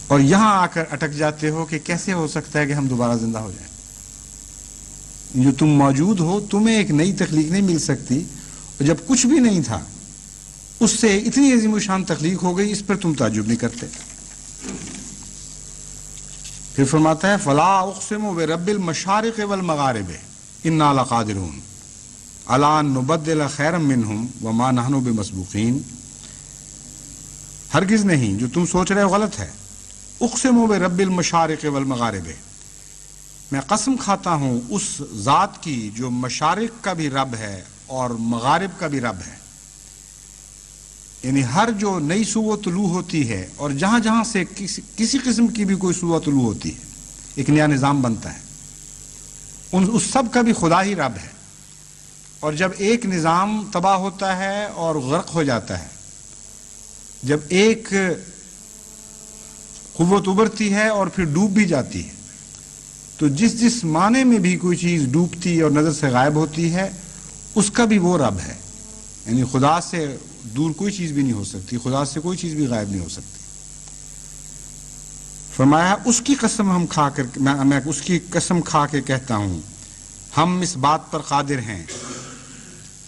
S1: اور یہاں آ کر اٹک جاتے ہو کہ کیسے ہو سکتا ہے کہ ہم دوبارہ زندہ ہو جائیں؟ جو تم موجود ہو تمہیں ایک نئی تخلیق نہیں مل سکتی، اور جب کچھ بھی نہیں تھا اس سے اتنی عظیم و شان تخلیق ہو گئی، اس پر تم تعجب نہیں کرتے۔ پھر فرماتا ہے فَلَا أُقْسِمُ بِرَبِّ الْمَشَارِقِ وَالْمَغَارِبِ إِنَّا لَقَادِرُونَ عَلَىٰ أَن نُبَدِّلَ خَيْرًا مِّنْهُمْ وَمَا نَحْنُ بِمَسْبُوقِينَ ہرگز نہیں، جو تم سوچ رہے ہو غلط ہے۔ اقسم برب المشارق والمغارب، میں قسم کھاتا ہوں اس ذات کی جو مشارق کا بھی رب ہے اور مغارب کا بھی رب ہے، یعنی ہر جو نئی صبح طلوع ہوتی ہے اور جہاں جہاں سے کسی قسم کی بھی کوئی صبح طلوع ہوتی ہے ایک نیا نظام بنتا ہے، اس سب کا بھی خدا ہی رب ہے، اور جب ایک نظام تباہ ہوتا ہے اور غرق ہو جاتا ہے، جب ایک قوت ابھرتی ہے اور پھر ڈوب بھی جاتی ہے، تو جس معنی میں بھی کوئی چیز ڈوبتی اور نظر سے غائب ہوتی ہے اس کا بھی وہ رب ہے، یعنی خدا سے دور کوئی چیز بھی نہیں ہو سکتی، خدا سے کوئی چیز بھی غائب نہیں ہو سکتی۔ فرمایا اس کی قسم میں اس کی قسم کھا کے کہتا ہوں، ہم اس بات پر قادر ہیں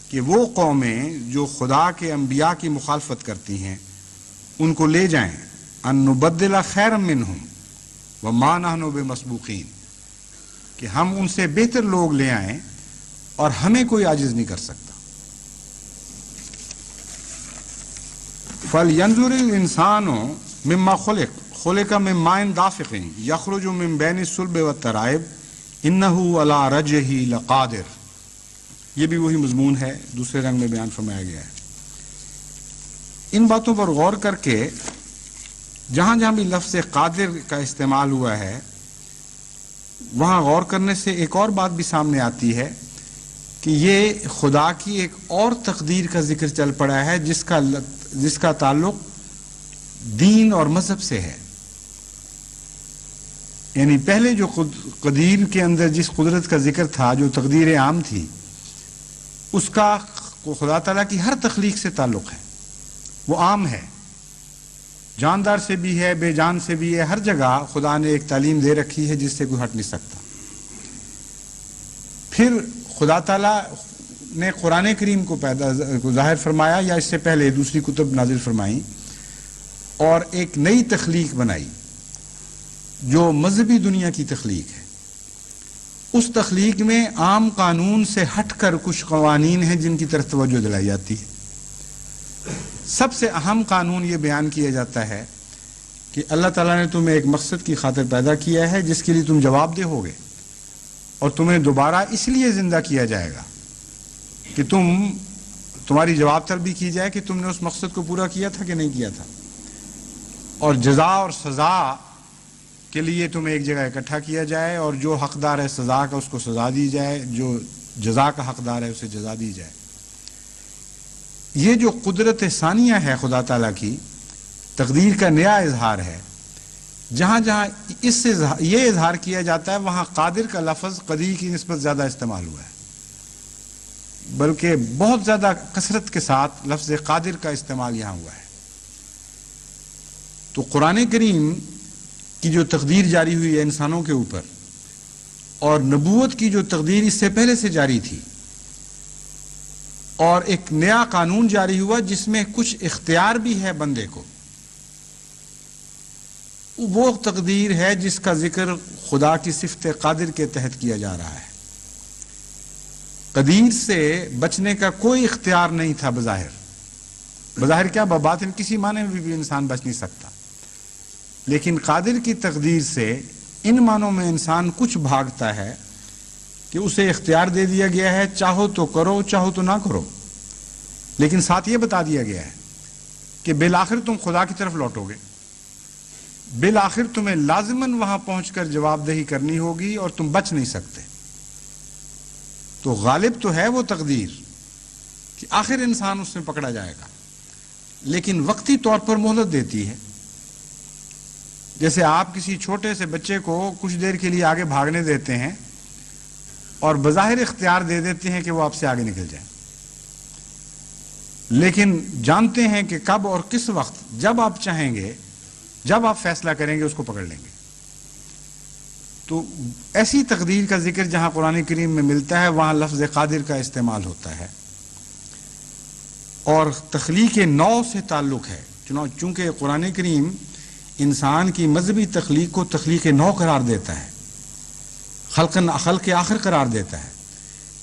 S1: کہ وہ قومیں جو خدا کے انبیاء کی مخالفت کرتی ہیں ان کو لے جائیں، ان نبدل خیرا منہم وما نحن بمسبوقین، کہ ہم ان سے بہتر لوگ لے آئیں اور ہمیں کوئی عاجز نہیں کر سکتا۔ فَلْيَنْظُرِ الْإِنسَانُ مِمَّا خُلِقَ مِن مَّاءٍ دَافِقٍ يَخْرُجُ مِن بَيْنِ الصُّلْبِ وَالتَّرَائِبِ إِنَّهُ عَلَىٰ رَجْعِهِ لَقَادِرٌ، یہ بھی وہی مضمون ہے، دوسرے رنگ میں بیان فرمایا گیا ہے۔ ان باتوں پر غور کر کے جہاں جہاں بھی لفظ قادر کا استعمال ہوا ہے وہاں غور کرنے سے ایک اور بات بھی سامنے آتی ہے کہ یہ خدا کی ایک اور تقدیر کا ذکر چل پڑا ہے جس کا تعلق دین اور مذہب سے ہے۔ یعنی پہلے جو قدیر کے اندر جس قدرت کا ذکر تھا جو تقدیر عام تھی، اس کا خدا تعالیٰ کی ہر تخلیق سے تعلق ہے، وہ عام ہے، جاندار سے بھی ہے، بے جان سے بھی ہے، ہر جگہ خدا نے ایک تعلیم دے رکھی ہے جس سے کوئی ہٹ نہیں سکتا۔ پھر خدا تعالیٰ نے قرآن کریم کو ظاہر فرمایا یا اس سے پہلے دوسری کتب نازل فرمائیں اور ایک نئی تخلیق بنائی جو مذہبی دنیا کی تخلیق ہے، اس تخلیق میں عام قانون سے ہٹ کر کچھ قوانین ہیں جن کی طرف توجہ دلائی جاتی ہے۔ سب سے اہم قانون یہ بیان کیا جاتا ہے کہ اللہ تعالیٰ نے تمہیں ایک مقصد کی خاطر پیدا کیا ہے جس کے لیے تم جواب دہ ہوگے، اور تمہیں دوبارہ اس لیے زندہ کیا جائے گا کہ تمہاری جواب طلبی کی جائے کہ تم نے اس مقصد کو پورا کیا تھا کہ نہیں کیا تھا، اور جزا اور سزا کے لیے تمہیں ایک جگہ اکٹھا کیا جائے، اور جو حقدار ہے سزا کا اس کو سزا دی جائے، جو جزا کا حقدار ہے اسے جزا دی جائے۔ یہ جو قدرت ثانیہ ہے خدا تعالیٰ کی، تقدیر کا نیا اظہار ہے، جہاں جہاں اس سے یہ اظہار کیا جاتا ہے وہاں قادر کا لفظ قدیر کی نسبت زیادہ استعمال ہوا ہے، بلکہ بہت زیادہ کثرت کے ساتھ لفظ قادر کا استعمال یہاں ہوا ہے۔ تو قرآن کریم کی جو تقدیر جاری ہوئی ہے انسانوں کے اوپر، اور نبوت کی جو تقدیر اس سے پہلے سے جاری تھی، اور ایک نیا قانون جاری ہوا جس میں کچھ اختیار بھی ہے بندے کو، وہ تقدیر ہے جس کا ذکر خدا کی صفت قادر کے تحت کیا جا رہا ہے۔ قدیر سے بچنے کا کوئی اختیار نہیں تھا بظاہر کیا بباطن کسی معنی میں بھی انسان بچ نہیں سکتا، لیکن قادر کی تقدیر سے ان معنوں میں انسان کچھ بھاگتا ہے کہ اسے اختیار دے دیا گیا ہے، چاہو تو کرو چاہو تو نہ کرو، لیکن ساتھ یہ بتا دیا گیا ہے کہ بالآخر تم خدا کی طرف لوٹو گے، بالآخر تمہیں لازماً وہاں پہنچ کر جواب دہی کرنی ہوگی اور تم بچ نہیں سکتے۔ تو غالب تو ہے وہ تقدیر کہ آخر انسان اس میں پکڑا جائے گا، لیکن وقتی طور پر مہلت دیتی ہے۔ جیسے آپ کسی چھوٹے سے بچے کو کچھ دیر کے لیے آگے بھاگنے دیتے ہیں اور بظاہر اختیار دے دیتے ہیں کہ وہ آپ سے آگے نکل جائے، لیکن جانتے ہیں کہ کب اور کس وقت جب آپ چاہیں گے، جب آپ فیصلہ کریں گے اس کو پکڑ لیں گے۔ تو ایسی تقدیر کا ذکر جہاں قرآن کریم میں ملتا ہے وہاں لفظ قادر کا استعمال ہوتا ہے، اور تخلیق نو سے تعلق ہے، چونکہ قرآن کریم انسان کی مذہبی تخلیق کو تخلیق نو قرار دیتا ہے، خلق آخر قرار دیتا ہے،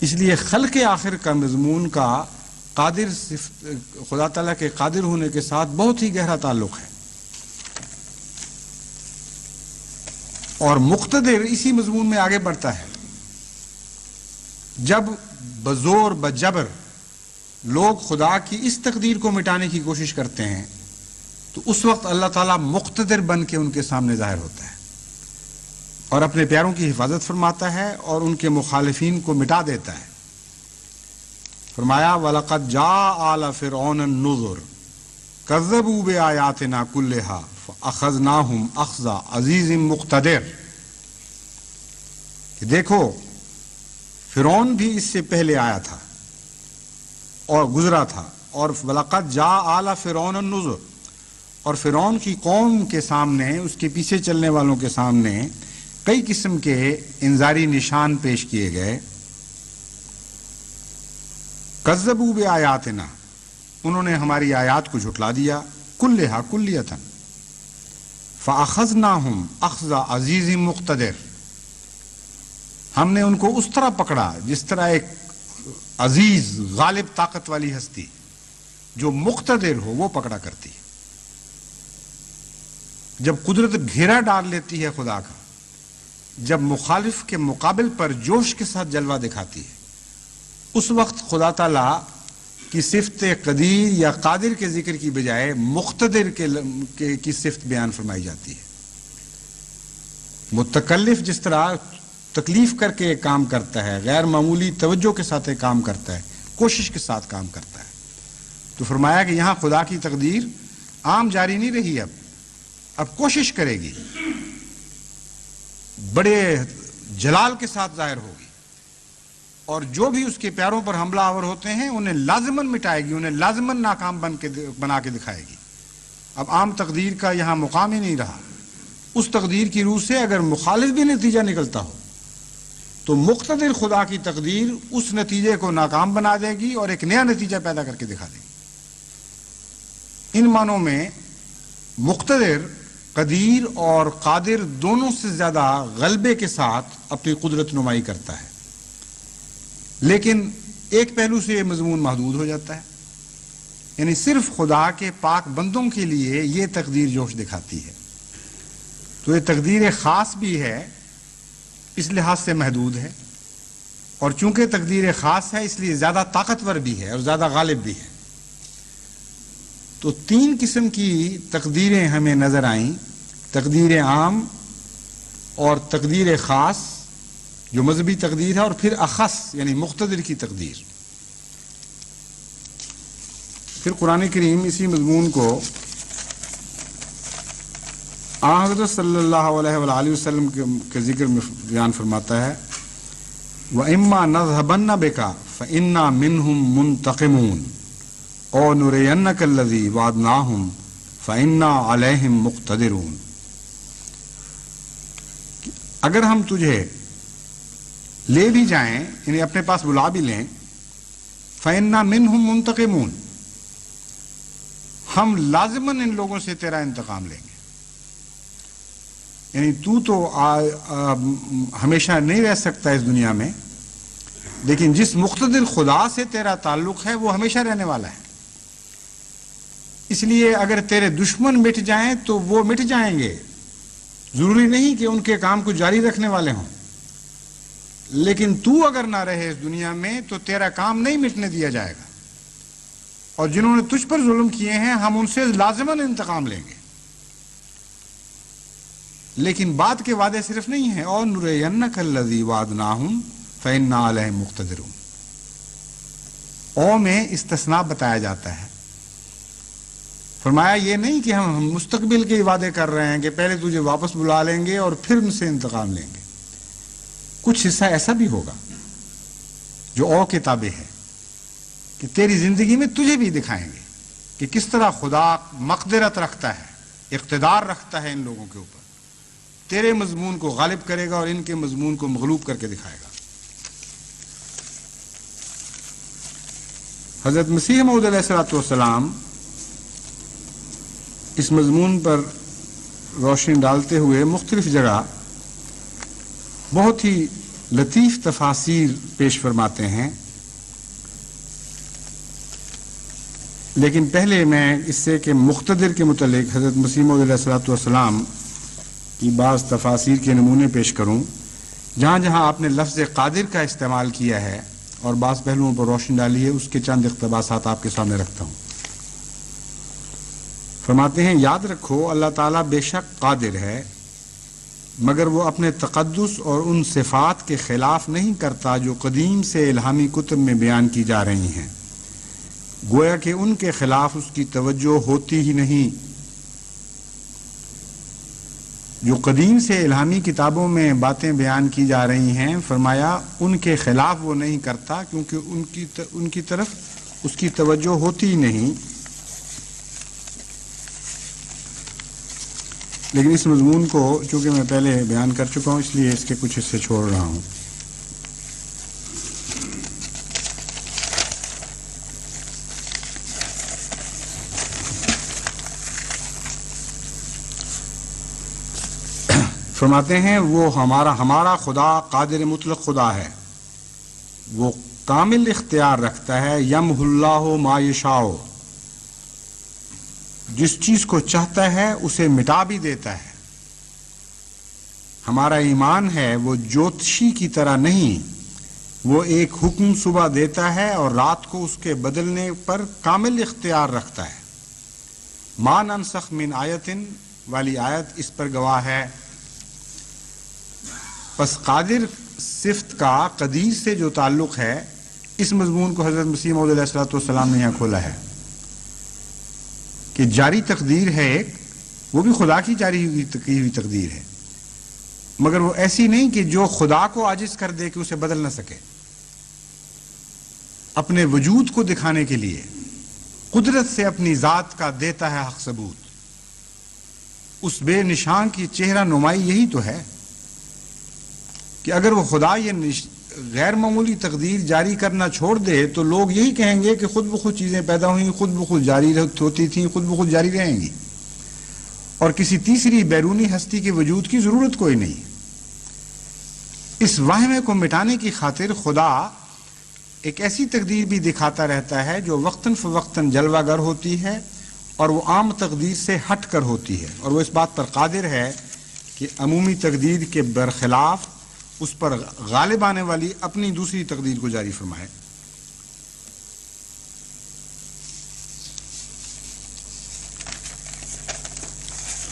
S1: اس لیے خلق آخر کا مضمون کا قادر خدا تعالیٰ کے قادر ہونے کے ساتھ بہت ہی گہرا تعلق ہے، اور مقتدر اسی مضمون میں آگے بڑھتا ہے۔ جب بزور بجبر لوگ خدا کی اس تقدیر کو مٹانے کی کوشش کرتے ہیں تو اس وقت اللہ تعالیٰ مقتدر بن کے ان کے سامنے ظاہر ہوتا ہے اور اپنے پیاروں کی حفاظت فرماتا ہے اور ان کے مخالفین کو مٹا دیتا ہے۔ فرمایا وَلَقَدْ جَاءَ آلَ فِرْعَوْنَ النُّذُرُ كَذَّبُوا بِآيَاتِنَا كُلِّهَا فَأَخَذْنَاهُمْ أَخْذَ عَزِيزٍ مُقْتَدِرٍ، کہ دیکھو فرعون بھی اس سے پہلے آیا تھا اور گزرا تھا، اور وَلَقَدْ جَاءَ آلَ فِرْعَوْنَ النُّذُرُ، اور فرعون کی قوم کے سامنے، اس کے پیچھے چلنے والوں کے سامنے کئی قسم کے انذاری نشان پیش کیے گئے۔ کذبوا بآیاتنا، انہوں نے ہماری آیات کو جھٹلا دیا، کلھا کلیتاً، فاخذناہم اخذ عزیز مقتدر، ہم نے ان کو اس طرح پکڑا جس طرح ایک عزیز غالب طاقت والی ہستی جو مقتدر ہو وہ پکڑا کرتی ہے۔ جب قدرت گھیرا ڈال لیتی ہے خدا کا، جب مخالف کے مقابل پر جوش کے ساتھ جلوہ دکھاتی ہے، اس وقت خدا تعالیٰ کی صفت قدیر یا قادر کے ذکر کی بجائے مقتدر کی صفت بیان فرمائی جاتی ہے۔ متکلف جس طرح تکلیف کر کے ایک کام کرتا ہے، غیر معمولی توجہ کے ساتھ ایک کام کرتا ہے، کوشش کے ساتھ کام کرتا ہے، تو فرمایا کہ یہاں خدا کی تقدیر عام جاری نہیں رہی، اب کوشش کرے گی، بڑے جلال کے ساتھ ظاہر ہوگی، اور جو بھی اس کے پیاروں پر حملہ آور ہوتے ہیں انہیں لازماً مٹائے گی، انہیں لازماً ناکام بنا کے دکھائے گی۔ اب عام تقدیر کا یہاں مقام ہی نہیں رہا۔ اس تقدیر کی روح سے اگر مخالف بھی نتیجہ نکلتا ہو تو مقتدر خدا کی تقدیر اس نتیجے کو ناکام بنا دے گی اور ایک نیا نتیجہ پیدا کر کے دکھا دے گی۔ ان معنوں میں مقتدر قدیر اور قادر دونوں سے زیادہ غلبے کے ساتھ اپنی قدرت نمائی کرتا ہے، لیکن ایک پہلو سے یہ مضمون محدود ہو جاتا ہے، یعنی صرف خدا کے پاک بندوں کے لیے یہ تقدیر جوش دکھاتی ہے، تو یہ تقدیر خاص بھی ہے، اس لحاظ سے محدود ہے، اور چونکہ تقدیر خاص ہے اس لیے زیادہ طاقتور بھی ہے اور زیادہ غالب بھی ہے۔ تو تین قسم کی تقدیریں ہمیں نظر آئیں، تقدیر عام اور تقدیر خاص جو مذہبی تقدیر ہے، اور پھر اخص یعنی مقتدر کی تقدیر۔ پھر قرآن کریم اسی مضمون کو حضرت صلی اللہ علیہ وآلہ وسلم کے ذکر میں بیان فرماتا ہے، وَإِمَّا نَذْهَبَنَّ بِكَ فَإِنَّا مِنْهُمْ مُنْتَقِمُونَ او نُرِيَنَّكَ الَّذِي وَعَدْنَاهُمْ فَإِنَّا عَلَيْهِمْ مُقْتَدِرُونَ۔ اگر ہم تجھے لے بھی جائیں، یعنی اپنے پاس بلا بھی لیں، فَإِنَّا مِنْهُمْ مُنْتَقِمُونَ، ہم لازماً ان لوگوں سے تیرا انتقام لیں گے۔ یعنی تو ہمیشہ نہیں رہ سکتا اس دنیا میں، لیکن جس مقتدر خدا سے تیرا تعلق ہے وہ ہمیشہ رہنے والا ہے، اس لیے اگر تیرے دشمن مٹ جائیں تو وہ مٹ جائیں گے، ضروری نہیں کہ ان کے کام کو جاری رکھنے والے ہوں، لیکن تو اگر نہ رہے اس دنیا میں تو تیرا کام نہیں مٹنے دیا جائے گا، اور جنہوں نے تجھ پر ظلم کیے ہیں ہم ان سے لازماً انتقام لیں گے۔ لیکن بعد کے وعدے صرف نہیں ہیں، اور نُرِيَنَّكَ الَّذِي وَعَدْنَاهُمْ فَإِنَّا عَلَيْهِمْ مُقْتَدِرُونَ، او میں استثناء بتایا جاتا ہے، فرمایا یہ نہیں کہ ہم مستقبل کے وعدے کر رہے ہیں کہ پہلے تجھے واپس بلا لیں گے اور پھر ان سے انتقام لیں گے، کچھ حصہ ایسا بھی ہوگا جو او کے تابع ہے کہ تیری زندگی میں تجھے بھی دکھائیں گے کہ کس طرح خدا مقدرت رکھتا ہے، اقتدار رکھتا ہے ان لوگوں کے اوپر، تیرے مضمون کو غالب کرے گا اور ان کے مضمون کو مغلوب کر کے دکھائے گا۔ حضرت مسیح موعود علیہ السلام اس مضمون پر روشنی ڈالتے ہوئے مختلف جگہ بہت ہی لطیف تفاسیر پیش فرماتے ہیں، لیکن پہلے میں اس سے کہ مقتدر کے متعلق حضرت مسیح موعود علیہ السلام کی بعض تفاسیر کے نمونے پیش کروں، جہاں جہاں آپ نے لفظ قادر کا استعمال کیا ہے اور بعض پہلوؤں پر روشنی ڈالی ہے، اس کے چند اقتباسات آپ کے سامنے رکھتا ہوں۔ فرماتے ہیں، یاد رکھو اللہ تعالیٰ بے شک قادر ہے، مگر وہ اپنے تقدس اور ان صفات کے خلاف نہیں کرتا جو قدیم سے الہامی کتب میں بیان کی جا رہی ہیں، گویا کہ ان کے خلاف اس کی توجہ ہوتی ہی نہیں۔ جو قدیم سے الہامی کتابوں میں باتیں بیان کی جا رہی ہیں، فرمایا ان کے خلاف وہ نہیں کرتا کیونکہ ان کی طرف اس کی توجہ ہوتی ہی نہیں۔ لیکن اس مضمون کو چونکہ میں پہلے بیان کر چکا ہوں، اس لیے اس کے کچھ حصے چھوڑ رہا ہوں۔ فرماتے ہیں، وہ ہمارا خدا قادر مطلق خدا ہے، وہ کامل اختیار رکھتا ہے، یمحو اللہ ما یشاء، جس چیز کو چاہتا ہے اسے مٹا بھی دیتا ہے۔ ہمارا ایمان ہے وہ جوتشی کی طرح نہیں، وہ ایک حکم صبح دیتا ہے اور رات کو اس کے بدلنے پر کامل اختیار رکھتا ہے۔ ما ننسخ من آیت والی آیت اس پر گواہ ہے۔ پس قادر صفت کا قدیر سے جو تعلق ہے، اس مضمون کو حضرت مسیح موعود علیہ السلام نے یہاں کھولا ہے کہ جاری تقدیر ہے ایک، وہ بھی خدا کی جاری ہوئی تقدیر ہے، مگر وہ ایسی نہیں کہ جو خدا کو عاجز کر دے کہ اسے بدل نہ سکے۔ اپنے وجود کو دکھانے کے لیے قدرت سے اپنی ذات کا دیتا ہے حق ثبوت۔ اس بے نشان کی چہرہ نمائی یہی تو ہے کہ اگر وہ خدا یہ غیر معمولی تقدیر جاری کرنا چھوڑ دے تو لوگ یہی کہیں گے کہ خود بخود چیزیں پیدا ہوئیں، خود بخود جاری ہوتی تھیں، خود بخود جاری رہیں گی، اور کسی تیسری بیرونی ہستی کے وجود کی ضرورت کوئی نہیں. اس وہمے کو مٹانے کی خاطر خدا ایک ایسی تقدیر بھی دکھاتا رہتا ہے جو وقتاً فوقتاً جلوہ گر ہوتی ہے اور وہ عام تقدیر سے ہٹ کر ہوتی ہے، اور وہ اس بات پر قادر ہے کہ عمومی تقدیر کے برخلاف اس پر غالب آنے والی اپنی دوسری تقدیر کو جاری فرمائے.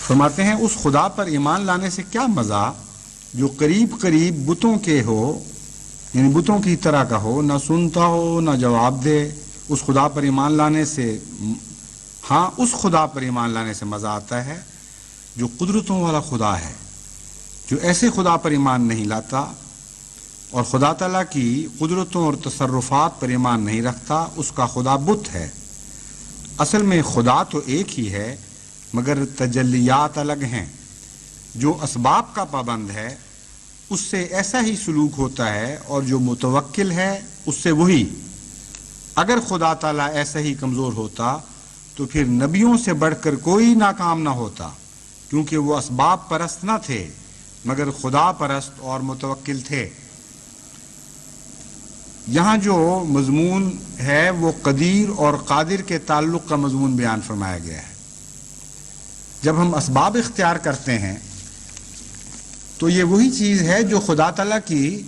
S1: فرماتے ہیں اس خدا پر ایمان لانے سے کیا مزہ جو قریب قریب بتوں کے ہو، یعنی بتوں کی طرح کا ہو، نہ سنتا ہو نہ جواب دے. اس خدا پر ایمان لانے سے، ہاں اس خدا پر ایمان لانے سے مزہ آتا ہے جو قدرتوں والا خدا ہے. جو ایسے خدا پر ایمان نہیں لاتا اور خدا تعالیٰ کی قدرتوں اور تصرفات پر ایمان نہیں رکھتا، اس کا خدا بت ہے. اصل میں خدا تو ایک ہی ہے مگر تجلیات الگ ہیں. جو اسباب کا پابند ہے اس سے ایسا ہی سلوک ہوتا ہے، اور جو متوکل ہے اس سے وہی. اگر خدا تعالیٰ ایسا ہی کمزور ہوتا تو پھر نبیوں سے بڑھ کر کوئی ناکام نہ ہوتا، کیونکہ وہ اسباب پرست نہ تھے مگر خدا پرست اور متوکل تھے. یہاں جو مضمون ہے وہ قدیر اور قادر کے تعلق کا مضمون بیان فرمایا گیا ہے. جب ہم اسباب اختیار کرتے ہیں تو یہ وہی چیز ہے جو خدا تعالیٰ کی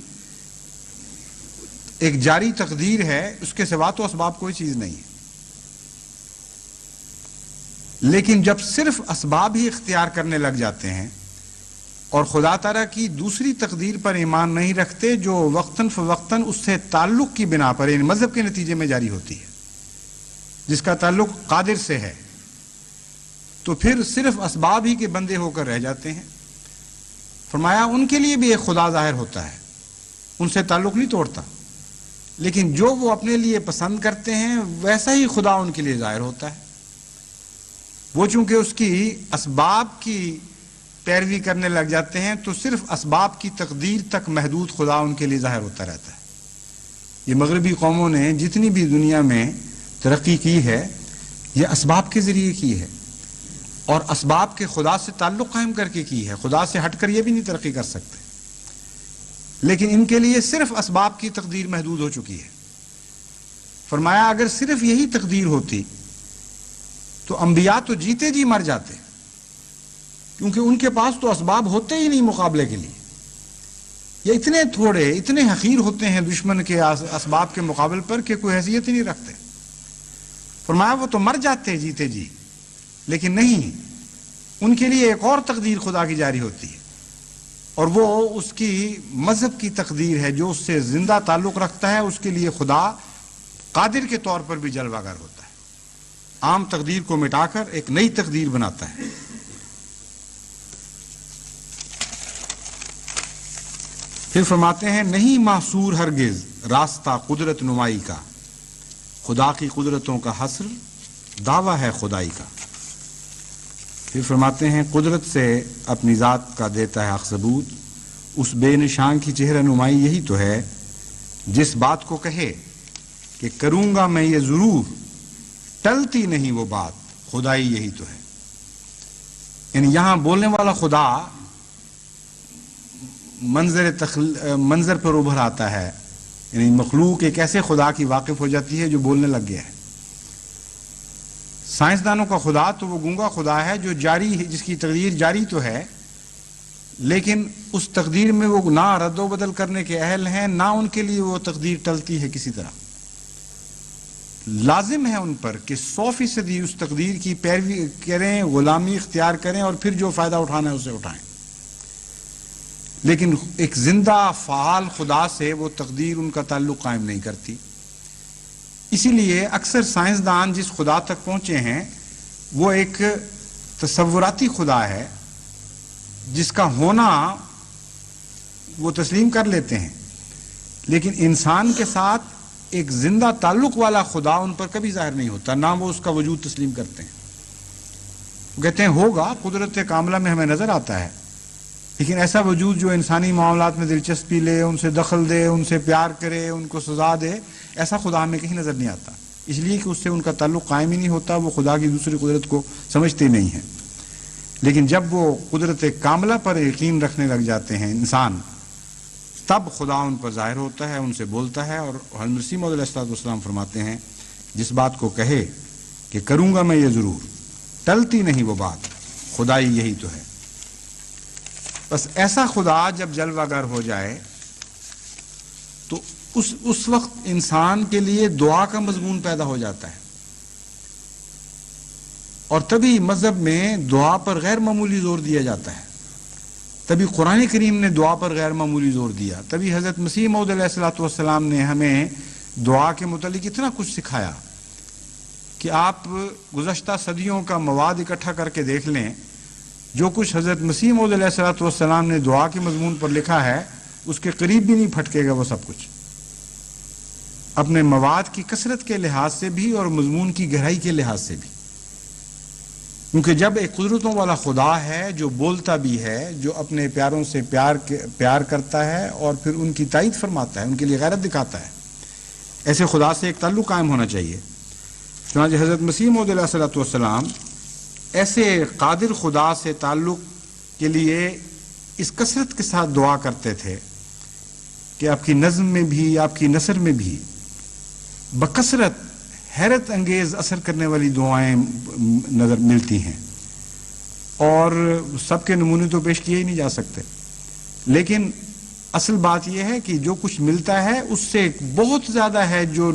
S1: ایک جاری تقدیر ہے، اس کے سوا تو اسباب کوئی چیز نہیں ہے. لیکن جب صرف اسباب ہی اختیار کرنے لگ جاتے ہیں اور خدا تعالیٰ کی دوسری تقدیر پر ایمان نہیں رکھتے جو وقتاً فوقتاً اس سے تعلق کی بنا پر، یعنی مذہب کے نتیجے میں جاری ہوتی ہے، جس کا تعلق قادر سے ہے، تو پھر صرف اسباب ہی کے بندے ہو کر رہ جاتے ہیں. فرمایا ان کے لیے بھی ایک خدا ظاہر ہوتا ہے، ان سے تعلق نہیں توڑتا، لیکن جو وہ اپنے لیے پسند کرتے ہیں ویسا ہی خدا ان کے لیے ظاہر ہوتا ہے. وہ چونکہ اس کی اسباب کی پیروی کرنے لگ جاتے ہیں تو صرف اسباب کی تقدیر تک محدود خدا ان کے لیے ظاہر ہوتا رہتا ہے. یہ مغربی قوموں نے جتنی بھی دنیا میں ترقی کی ہے یہ اسباب کے ذریعے کی ہے، اور اسباب کے خدا سے تعلق قائم کر کے کی ہے. خدا سے ہٹ کر یہ بھی نہیں ترقی کر سکتے، لیکن ان کے لیے صرف اسباب کی تقدیر محدود ہو چکی ہے. فرمایا اگر صرف یہی تقدیر ہوتی تو انبیاء تو جیتے جی مر جاتے، کیونکہ ان کے پاس تو اسباب ہوتے ہی نہیں مقابلے کے لیے. یہ اتنے تھوڑے، اتنے حقیر ہوتے ہیں دشمن کے اسباب کے مقابل پر کہ کوئی حیثیت ہی نہیں رکھتے. فرمایا وہ تو مر جاتے جیتے جی، لیکن نہیں، ان کے لیے ایک اور تقدیر خدا کی جاری ہوتی ہے، اور وہ اس کی مذہب کی تقدیر ہے جو اس سے زندہ تعلق رکھتا ہے. اس کے لیے خدا قادر کے طور پر بھی جلوہ گر ہوتا ہے، عام تقدیر کو مٹا کر ایک نئی تقدیر بناتا ہے. پھر فرماتے ہیں نہیں محصور ہرگز راستہ قدرت نمائی کا، خدا کی قدرتوں کا حصر دعویٰ ہے خدائی کا. پھر فرماتے ہیں قدرت سے اپنی ذات کا دیتا ہے حق ثبوت، اس بے نشان کی چہرہ نمائی یہی تو ہے جس بات کو کہے کہ کروں گا میں یہ ضرور، ٹلتی نہیں وہ بات، خدائی یہی تو ہے. یعنی یہاں بولنے والا خدا منظر پر ابھر آتا ہے، یعنی مخلوق ایک ایسے خدا کی واقف ہو جاتی ہے جو بولنے لگ گیا ہے. سائنسدانوں کا خدا تو وہ گونگا خدا ہے جو جاری ہے، جس کی تقدیر جاری تو ہے، لیکن اس تقدیر میں وہ نہ رد و بدل کرنے کے اہل ہیں، نہ ان کے لیے وہ تقدیر ٹلتی ہے کسی طرح. لازم ہے ان پر کہ 100% اس تقدیر کی پیروی کریں، غلامی اختیار کریں، اور پھر جو فائدہ اٹھانا ہے اسے اٹھائیں. لیکن ایک زندہ فعال خدا سے وہ تقدیر ان کا تعلق قائم نہیں کرتی. اسی لیے اکثر سائنسدان جس خدا تک پہنچے ہیں وہ ایک تصوراتی خدا ہے جس کا ہونا وہ تسلیم کر لیتے ہیں، لیکن انسان کے ساتھ ایک زندہ تعلق والا خدا ان پر کبھی ظاہر نہیں ہوتا، نہ وہ اس کا وجود تسلیم کرتے ہیں. وہ کہتے ہیں ہوگا، قدرت کاملہ میں ہمیں نظر آتا ہے، لیکن ایسا وجود جو انسانی معاملات میں دلچسپی لے، ان سے دخل دے، ان سے پیار کرے، ان کو سزا دے، ایسا خدا ہمیں کہیں نظر نہیں آتا، اس لیے کہ اس سے ان کا تعلق قائم ہی نہیں ہوتا، وہ خدا کی دوسری قدرت کو سمجھتے نہیں ہیں. لیکن جب وہ قدرت کاملہ پر یقین رکھنے لگ جاتے ہیں انسان، تب خدا ان پر ظاہر ہوتا ہے، ان سے بولتا ہے، اور حضرت مسیح موعود علیہ السلام فرماتے ہیں جس بات کو کہے کہ کروں گا میں یہ ضرور، ٹلتی نہیں وہ بات، خدائی یہی تو ہے۔ بس ایسا خدا جب جلوہ گر ہو جائے تو اس وقت انسان کے لیے دعا کا مضمون پیدا ہو جاتا ہے، اور تبھی مذہب میں دعا پر غیر معمولی زور دیا جاتا ہے، تبھی قرآن کریم نے دعا پر غیر معمولی زور دیا، تبھی حضرت مسیح موعود علیہ السلام نے ہمیں دعا کے متعلق اتنا کچھ سکھایا کہ آپ گزشتہ صدیوں کا مواد اکٹھا کر کے دیکھ لیں، جو کچھ حضرت مسیح موعود علیہ السلام نے دعا کے مضمون پر لکھا ہے اس کے قریب بھی نہیں پھٹکے گا وہ سب کچھ، اپنے مواد کی کثرت کے لحاظ سے بھی اور مضمون کی گہرائی کے لحاظ سے بھی، کیونکہ جب ایک قدرتوں والا خدا ہے جو بولتا بھی ہے، جو اپنے پیاروں سے پیار کرتا ہے اور پھر ان کی تائید فرماتا ہے، ان کے لیے غیرت دکھاتا ہے، ایسے خدا سے ایک تعلق قائم ہونا چاہیے۔ چنانچہ حضرت مسیح موعود علیہ السلام ایسے قادر خدا سے تعلق کے لیے اس کثرت کے ساتھ دعا کرتے تھے کہ آپ کی نظم میں بھی، آپ کی نثر میں بھی بکثرت حیرت انگیز اثر کرنے والی دعائیں نظر ملتی ہیں، اور سب کے نمونے تو پیش کیے ہی نہیں جا سکتے، لیکن اصل بات یہ ہے کہ جو کچھ ملتا ہے اس سے بہت زیادہ ہے جو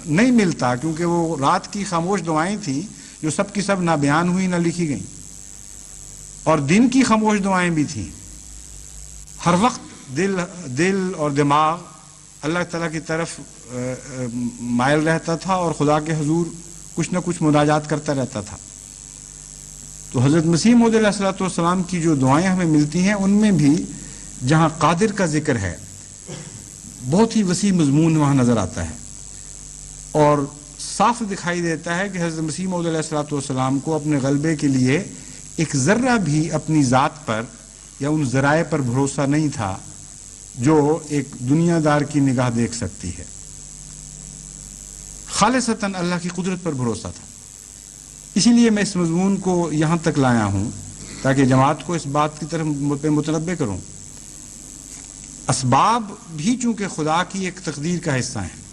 S1: نہیں ملتا، کیونکہ وہ رات کی خاموش دعائیں تھیں جو سب کی سب نہ بیان ہوئی نہ لکھی گئیں، اور دن کی خاموش دعائیں بھی تھیں۔ ہر وقت دل اور دماغ اللہ تعالیٰ کی طرف مائل رہتا تھا اور خدا کے حضور کچھ نہ کچھ مناجات کرتا رہتا تھا۔ تو حضرت مسیح موعود علیہ السلام کی جو دعائیں ہمیں ملتی ہیں ان میں بھی جہاں قادر کا ذکر ہے بہت ہی وسیع مضمون وہاں نظر آتا ہے، اور صاف دکھائی دیتا ہے کہ حضرت مسیح موعود علیہ السلام کو اپنے غلبے کے لیے ایک ذرہ بھی اپنی ذات پر یا ان ذرائع پر بھروسہ نہیں تھا جو ایک دنیا دار کی نگاہ دیکھ سکتی ہے، خالصتاً اللہ کی قدرت پر بھروسہ تھا۔ اسی لیے میں اس مضمون کو یہاں تک لایا ہوں تاکہ جماعت کو اس بات کی طرف متنبہ کروں۔ اسباب بھی چونکہ خدا کی ایک تقدیر کا حصہ ہیں،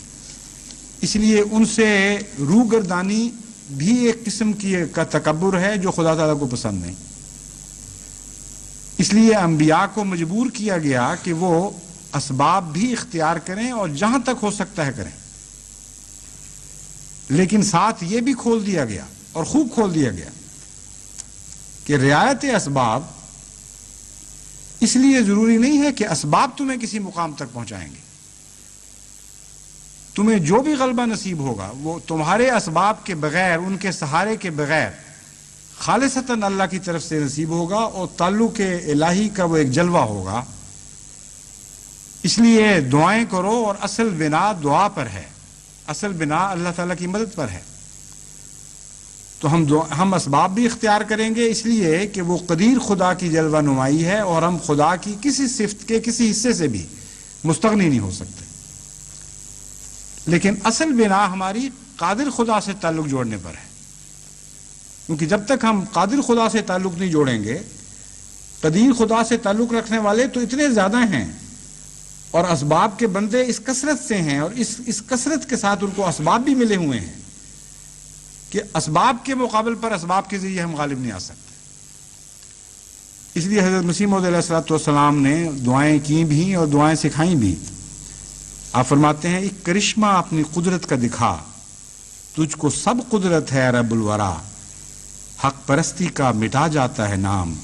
S1: اس لیے ان سے روگردانی بھی ایک قسم کا تکبر ہے جو خدا تعالیٰ کو پسند نہیں۔ اس لیے انبیاء کو مجبور کیا گیا کہ وہ اسباب بھی اختیار کریں اور جہاں تک ہو سکتا ہے کریں، لیکن ساتھ یہ بھی کھول دیا گیا اور خوب کھول دیا گیا کہ رعایت اسباب اس لیے ضروری نہیں ہے کہ اسباب تمہیں کسی مقام تک پہنچائیں گے، تمہیں جو بھی غلبہ نصیب ہوگا وہ تمہارے اسباب کے بغیر، ان کے سہارے کے بغیر خالصتاً اللہ کی طرف سے نصیب ہوگا، اور تعلق الہی کا وہ ایک جلوہ ہوگا۔ اس لیے دعائیں کرو، اور اصل بنا دعا پر ہے، اصل بنا اللہ تعالیٰ کی مدد پر ہے۔ تو ہم اسباب بھی اختیار کریں گے اس لیے کہ وہ قدیر خدا کی جلوہ نمائی ہے، اور ہم خدا کی کسی صفت کے کسی حصے سے بھی مستغنی نہیں ہو سکتے، لیکن اصل بنا ہماری قادر خدا سے تعلق جوڑنے پر ہے، کیونکہ جب تک ہم قادر خدا سے تعلق نہیں جوڑیں گے، قدیر خدا سے تعلق رکھنے والے تو اتنے زیادہ ہیں، اور اسباب کے بندے اس کثرت سے ہیں، اور اس کثرت کے ساتھ ان کو اسباب بھی ملے ہوئے ہیں کہ اسباب کے مقابل پر اسباب کے ذریعے ہم غالب نہیں آ سکتے۔ اس لیے حضرت مسیح موعود علیہ السلام نے دعائیں کی بھی اور دعائیں سکھائیں بھی۔ آپ فرماتے ہیں ایک کرشمہ اپنی قدرت کا دکھا، تجھ کو سب قدرت ہے رب الورا، حق پرستی کا مٹا جاتا ہے نام،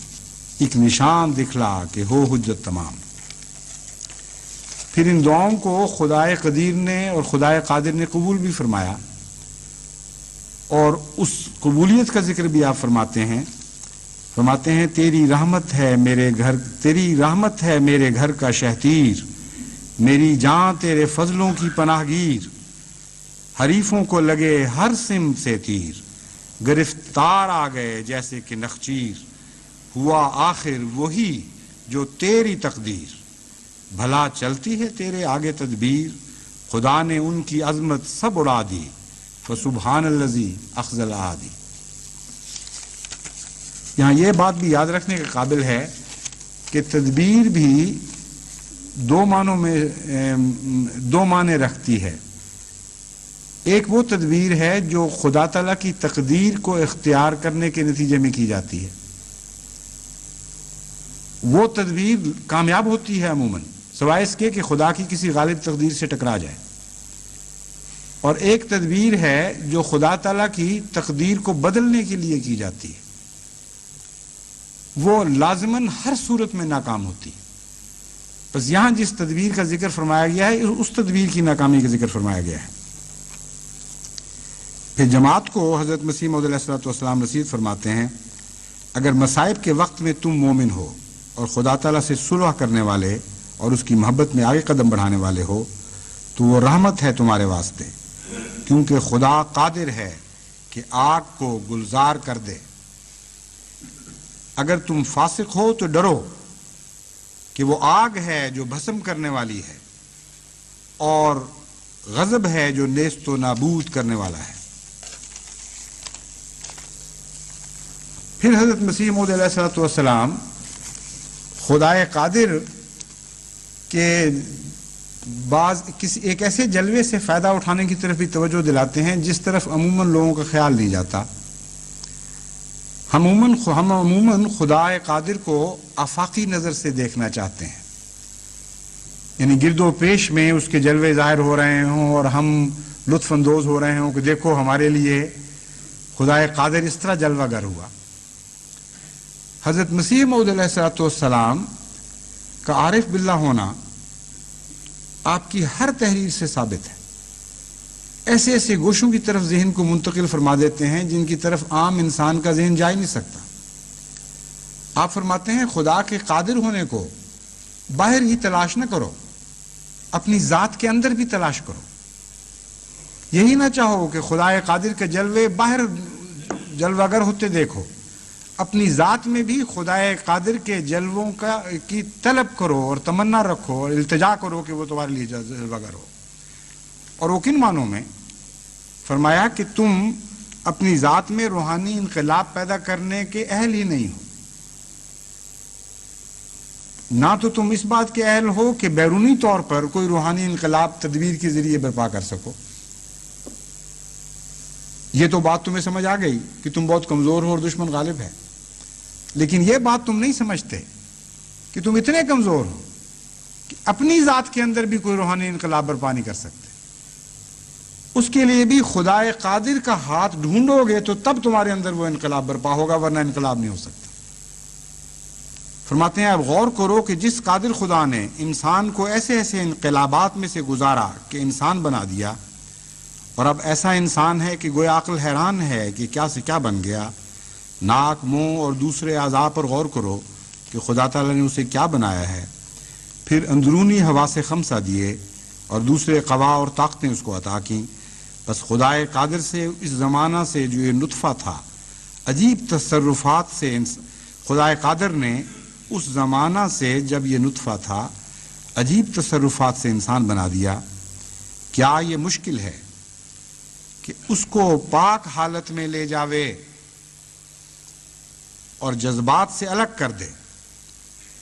S1: ایک نشان دکھلا کہ ہو حجت تمام۔ پھر ان دعاؤں کو خدائے قدیر نے اور خدائے قادر نے قبول بھی فرمایا، اور اس قبولیت کا ذکر بھی آپ فرماتے ہیں تیری رحمت ہے میرے گھر کا شہتیر، میری جان تیرے فضلوں کی پناہ گیر، حریفوں کو لگے ہر سم سے تیر، گرفتار آ گئے جیسے کہ نخچیر، ہوا آخر وہی جو تیری تقدیر، بھلا چلتی ہے تیرے آگے تدبیر، خدا نے ان کی عظمت سب اڑا دی، فسبحان الذی اخذ العادی۔ یہاں یہ بات بھی یاد رکھنے کے قابل ہے کہ تدبیر بھی دو معنی رکھتی ہے. ایک وہ تدبیر ہے جو خدا تعالیٰ کی تقدیر کو اختیار کرنے کے نتیجے میں کی جاتی ہے، وہ تدبیر کامیاب ہوتی ہے عموماً سوائے اس کے کہ خدا کی کسی غالب تقدیر سے ٹکرا جائے. اور ایک تدبیر ہے جو خدا تعالیٰ کی تقدیر کو بدلنے کے لیے کی جاتی ہے، وہ لازماً ہر صورت میں ناکام ہوتی ہے. بس یہاں جس تدبیر کا ذکر فرمایا گیا ہے اس تدبیر کی ناکامی کا ذکر فرمایا گیا ہے. پھر جماعت کو حضرت مسیح موعود علیہ الصلوۃ والسلام نصیحت فرماتے ہیں، اگر مصائب کے وقت میں تم مومن ہو اور خدا تعالیٰ سے صلح کرنے والے اور اس کی محبت میں آگے قدم بڑھانے والے ہو تو وہ رحمت ہے تمہارے واسطے، کیونکہ خدا قادر ہے کہ آگ کو گلزار کر دے. اگر تم فاسق ہو تو ڈرو کہ وہ آگ ہے جو بھسم کرنے والی ہے اور غضب ہے جو نیست و نابود کرنے والا ہے. پھر حضرت مسیح موعود علیہ الصلوۃ والسلام خدائے قادر کے ایک ایسے جلوے سے فائدہ اٹھانے کی طرف بھی توجہ دلاتے ہیں جس طرف عموماً لوگوں کا خیال نہیں جاتا. ہم عموماً خدائے قادر کو آفاقی نظر سے دیکھنا چاہتے ہیں، یعنی گرد و پیش میں اس کے جلوے ظاہر ہو رہے ہوں اور ہم لطف اندوز ہو رہے ہوں کہ دیکھو ہمارے لیے خدائے قادر اس طرح جلوہ گر ہوا. حضرت مسیح موعود علیہ الصلوۃ والسلام کا عارف باللہ ہونا آپ کی ہر تحریر سے ثابت ہے. ایسے ایسے گوشوں کی طرف ذہن کو منتقل فرما دیتے ہیں جن کی طرف عام انسان کا ذہن جا ہی نہیں سکتا. آپ فرماتے ہیں خدا کے قادر ہونے کو باہر ہی تلاش نہ کرو، اپنی ذات کے اندر بھی تلاش کرو. یہی نہ چاہو کہ خدا قادر کے جلوے باہر جلوہ گر ہوتے دیکھو، اپنی ذات میں بھی خدا قادر کے جلووں کی طلب کرو اور تمنا رکھو اور التجا کرو کہ وہ تمہارے لیے جلوہ گر ہو. اور وہ کن معنوں میں؟ فرمایا کہ تم اپنی ذات میں روحانی انقلاب پیدا کرنے کے اہل ہی نہیں ہو. نہ تو تم اس بات کے اہل ہو کہ بیرونی طور پر کوئی روحانی انقلاب تدبیر کے ذریعے برپا کر سکو. یہ تو بات تمہیں سمجھ آ گئی کہ تم بہت کمزور ہو اور دشمن غالب ہے، لیکن یہ بات تم نہیں سمجھتے کہ تم اتنے کمزور ہو کہ اپنی ذات کے اندر بھی کوئی روحانی انقلاب برپا نہیں کر سکتے. اس کے لیے بھی خدا قادر کا ہاتھ ڈھونڈو گے تو تب تمہارے اندر وہ انقلاب برپا ہوگا، ورنہ انقلاب نہیں ہو سکتا. فرماتے ہیں اب غور کرو کہ جس قادر خدا نے انسان کو ایسے ایسے انقلابات میں سے گزارا کہ انسان بنا دیا، اور اب ایسا انسان ہے کہ گویا عقل حیران ہے کہ کیا سے کیا بن گیا. ناک، منہ اور دوسرے اعضاء پر غور کرو کہ خدا تعالیٰ نے اسے کیا بنایا ہے. پھر اندرونی حواس خمسہ دیے اور دوسرے قوا اور طاقتیں اس کو عطا کیں. بس خدا قادر سے اس زمانہ سے جو یہ نطفہ تھا، عجیب تصرفات سے خدا قادر نے اس زمانہ سے جب یہ نطفہ تھا عجیب تصرفات سے انسان بنا دیا. کیا یہ مشکل ہے کہ اس کو پاک حالت میں لے جاوے اور جذبات سے الگ کر دے؟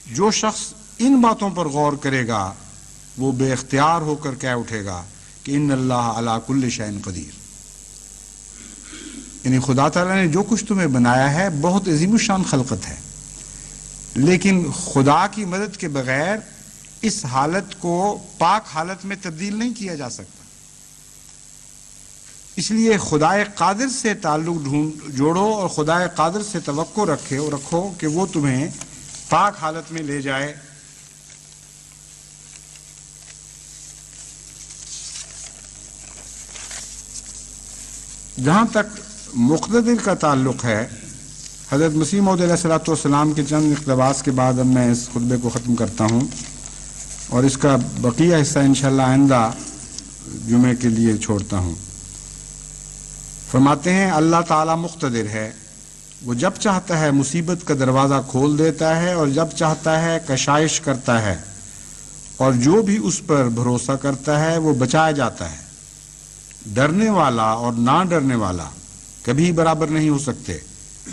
S1: جو شخص ان باتوں پر غور کرے گا وہ بے اختیار ہو کر کہہ اٹھے گا کہ ان اللہ علی کل شیء قدیر. یعنی خدا تعالیٰ نے جو کچھ تمہیں بنایا ہے بہت عظیم الشان خلقت ہے، لیکن خدا کی مدد کے بغیر اس حالت کو پاک حالت میں تبدیل نہیں کیا جا سکتا. اس لیے خدا قادر سے تعلق جوڑو اور خدا قادر سے توقع رکھو کہ وہ تمہیں پاک حالت میں لے جائے. جہاں تک مقتدر کا تعلق ہے، حضرت مسیح موعود علیہ الصلوۃ والسلام کے چند اقتباس کے بعد اب میں اس خطبے کو ختم کرتا ہوں اور اس کا بقیہ حصہ انشاءاللہ آئندہ جمعے کے لیے چھوڑتا ہوں. فرماتے ہیں اللہ تعالیٰ مقتدر ہے، وہ جب چاہتا ہے مصیبت کا دروازہ کھول دیتا ہے اور جب چاہتا ہے کشائش کرتا ہے، اور جو بھی اس پر بھروسہ کرتا ہے وہ بچایا جاتا ہے. ڈرنے والا اور نہ ڈرنے والا کبھی برابر نہیں ہو سکتے،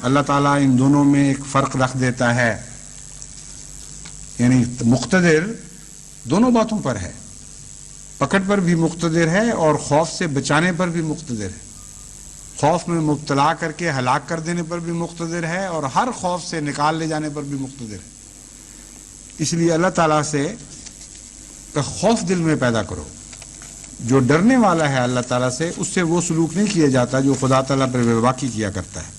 S1: اللہ تعالیٰ ان دونوں میں ایک فرق رکھ دیتا ہے، یعنی مقتدر دونوں باتوں پر ہے، پکڑ پر بھی مقتدر ہے اور خوف سے بچانے پر بھی مقتدر ہے، خوف میں مبتلا کر کے ہلاک کر دینے پر بھی مقتدر ہے اور ہر خوف سے نکال لے جانے پر بھی مقتدر ہے۔ اس لیے اللہ تعالیٰ سے خوف دل میں پیدا کرو، جو ڈرنے والا ہے اللہ تعالیٰ سے اس سے وہ سلوک نہیں کیا جاتا جو خدا تعالیٰ پر واقعی کیا کرتا ہے۔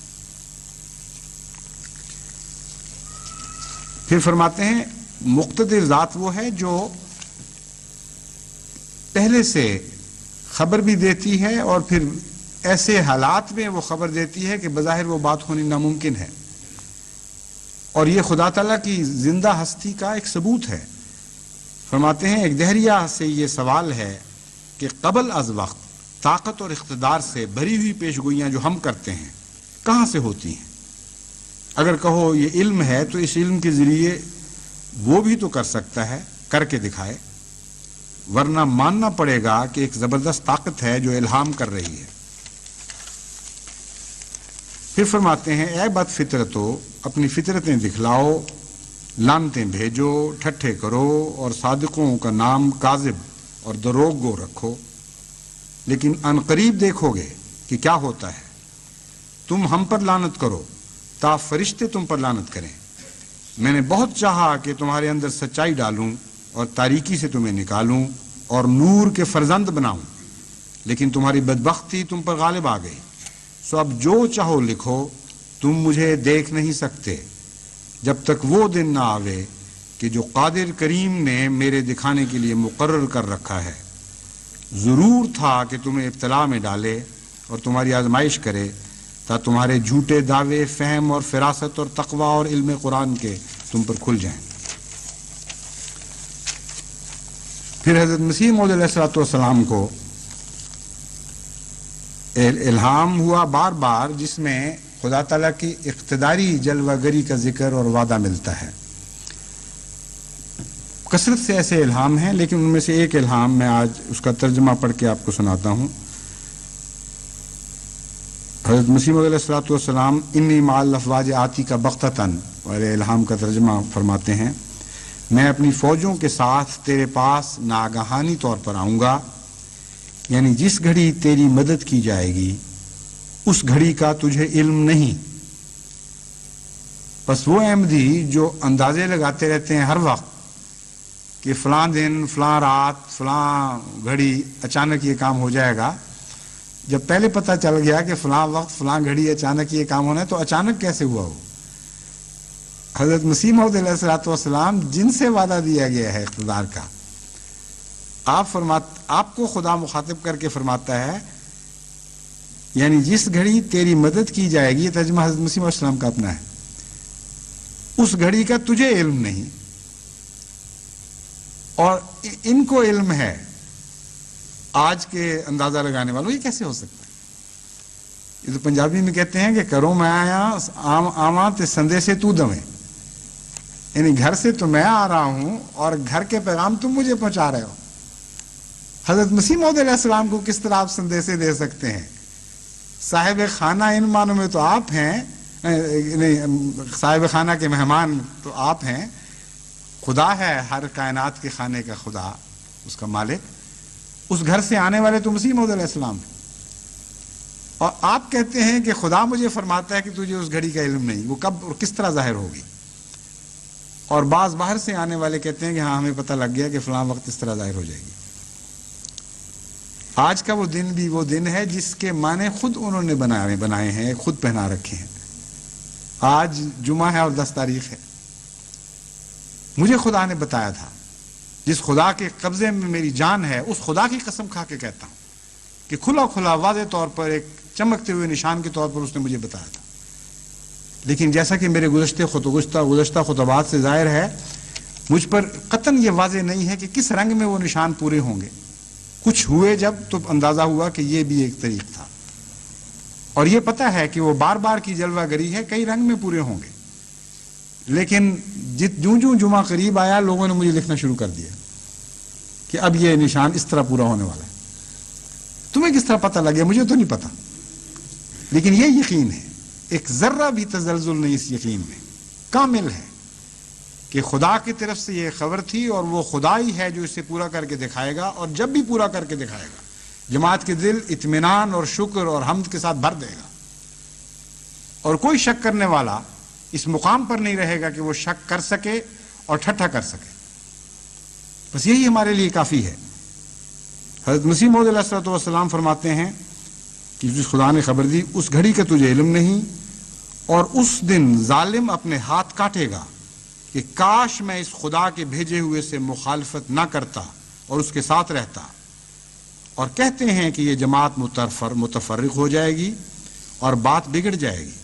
S1: پھر فرماتے ہیں مقتدر ذات وہ ہے جو پہلے سے خبر بھی دیتی ہے اور پھر ایسے حالات میں وہ خبر دیتی ہے کہ بظاہر وہ بات ہونی ناممکن ہے، اور یہ خدا تعالیٰ کی زندہ ہستی کا ایک ثبوت ہے۔ فرماتے ہیں ایک دہریہ سے یہ سوال ہے کہ قبل از وقت طاقت اور اقتدار سے بھری ہوئی پیش گوئیاں جو ہم کرتے ہیں کہاں سے ہوتی ہیں؟ اگر کہو یہ علم ہے تو اس علم کے ذریعے وہ بھی تو کر سکتا ہے، کر کے دکھائے، ورنہ ماننا پڑے گا کہ ایک زبردست طاقت ہے جو الہام کر رہی ہے۔ پھر فرماتے ہیں اے بد فطرتو، اپنی فطرتیں دکھلاؤ، لانتیں بھیجو، ٹھٹھے کرو اور صادقوں کا نام کاذب اور دروغ گو رکھو، لیکن ان قریب دیکھو گے کہ کیا ہوتا ہے۔ تم ہم پر لعنت کرو تا فرشتے تم پر لعنت کریں۔ میں نے بہت چاہا کہ تمہارے اندر سچائی ڈالوں اور تاریکی سے تمہیں نکالوں اور نور کے فرزند بناؤں، لیکن تمہاری بدبختی تم پر غالب آ گئی۔ سو اب جو چاہو لکھو، تم مجھے دیکھ نہیں سکتے جب تک وہ دن نہ آوے کہ جو قادر کریم نے میرے دکھانے کے لیے مقرر کر رکھا ہے۔ ضرور تھا کہ تمہیں ابتلا میں ڈالے اور تمہاری آزمائش کرے تا تمہارے جھوٹے دعوے فہم اور فراست اور تقوی اور علم قرآن کے تم پر کھل جائیں۔ پھر حضرت مسیح موعود علیہ السلام کو الہام ہوا بار بار، جس میں خدا تعالیٰ کی اقتداری جلوہ گری کا ذکر اور وعدہ ملتا ہے۔ کثرت سے ایسے الہام ہیں، لیکن ان میں سے ایک الہام میں آج اس کا ترجمہ پڑھ کے آپ کو سناتا ہوں۔ حضرت مسیح موعود علیہ السلام انی مع الافواج آتی کا بغتتاً والے الہام کا ترجمہ فرماتے ہیں، میں اپنی فوجوں کے ساتھ تیرے پاس ناگہانی طور پر آؤں گا، یعنی جس گھڑی تیری مدد کی جائے گی اس گھڑی کا تجھے علم نہیں۔ بس وہ احمدی جو اندازے لگاتے رہتے ہیں ہر وقت کہ فلاں دن، فلاں رات، فلاں گھڑی اچانک یہ کام ہو جائے گا، جب پہلے پتہ چل گیا کہ فلاں وقت فلاں گھڑی اچانک یہ کام ہونا ہے تو اچانک کیسے ہوا ہو؟ حضرت مسیح موعود علیہ السلام جن سے وعدہ دیا گیا ہے اقتدار کا، آپ کو خدا مخاطب کر کے فرماتا ہے، یعنی جس گھڑی تیری مدد کی جائے گی، یہ ترجمہ حضرت مسیح علیہ السلام کا اپنا ہے، اس گھڑی کا تجھے علم نہیں، اور ان کو علم ہے۔ آج کے اندازہ لگانے والوں یہ کیسے ہو سکتا ہے؟ یہ تو پنجابی میں کہتے ہیں کہ کروں میں آیا آواں تے سندے سے تو دویں، یعنی گھر سے تو میں آ رہا ہوں اور گھر کے پیغام تم مجھے پہنچا رہے ہو۔ حضرت مسیح موعود علیہ السلام کو کس طرح آپ سندیسے دے سکتے ہیں؟ صاحب خانہ ان معنوں میں تو آپ ہیں، صاحب خانہ کے مہمان تو آپ ہیں، خدا ہے ہر کائنات کے خانے کا خدا، اس کا مالک، اس گھر سے آنے والے تو مسیح موعود علیہ السلام ہیں، اور آپ کہتے ہیں کہ خدا مجھے فرماتا ہے کہ تجھے اس گھڑی کا علم نہیں، وہ کب اور کس طرح ظاہر ہوگی؟ اور بعض باہر سے آنے والے کہتے ہیں کہ ہاں ہمیں پتہ لگ گیا کہ فلاں وقت اس طرح ظاہر ہو جائے گی۔ آج کا وہ دن بھی وہ دن ہے جس کے معنی خود انہوں نے بنائے ہیں، خود پہنا رکھے ہیں۔ آج جمعہ ہے اور 10 تاریخ ہے، مجھے خدا نے بتایا تھا، جس خدا کے قبضے میں میری جان ہے اس خدا کی قسم کھا کے کہتا ہوں کہ کھلا کھلا واضح طور پر ایک چمکتے ہوئے نشان کے طور پر اس نے مجھے بتایا تھا، لیکن جیسا کہ میرے گزشتہ خطبات سے ظاہر ہے، مجھ پر قطعاً یہ واضح نہیں ہے کہ کس رنگ میں وہ نشان پورے ہوں گے۔ کچھ ہوئے جب تو اندازہ ہوا کہ یہ بھی ایک طریق تھا، اور یہ پتہ ہے کہ وہ بار بار کی جلوہ گری ہے، کئی رنگ میں پورے ہوں گے، لیکن جوں جمعہ قریب آیا لوگوں نے مجھے لکھنا شروع کر دیا کہ اب یہ نشان اس طرح پورا ہونے والا ہے۔ تمہیں کس طرح پتہ لگے؟ مجھے تو نہیں پتہ، لیکن یہ یقین ہے ایک ذرہ بھی تزلزل نہیں اس یقین میں، کامل ہے کہ خدا کی طرف سے یہ خبر تھی اور وہ خدا ہی ہے جو اسے پورا کر کے دکھائے گا، اور جب بھی پورا کر کے دکھائے گا جماعت کے دل اطمینان اور شکر اور حمد کے ساتھ بھر دے گا، اور کوئی شک کرنے والا اس مقام پر نہیں رہے گا کہ وہ شک کر سکے اور ٹھٹھا کر سکے۔ بس یہی ہمارے لیے کافی ہے۔ حضرت مسیح موعود علیہ الصلوۃ والسلام فرماتے ہیں کہ جس خدا نے خبر دی اس گھڑی کا تجھے علم نہیں، اور اس دن ظالم اپنے ہاتھ کاٹے گا کہ کاش میں اس خدا کے بھیجے ہوئے سے مخالفت نہ کرتا اور اس کے ساتھ رہتا، اور کہتے ہیں کہ یہ جماعت متفرق ہو جائے گی اور بات بگڑ جائے گی،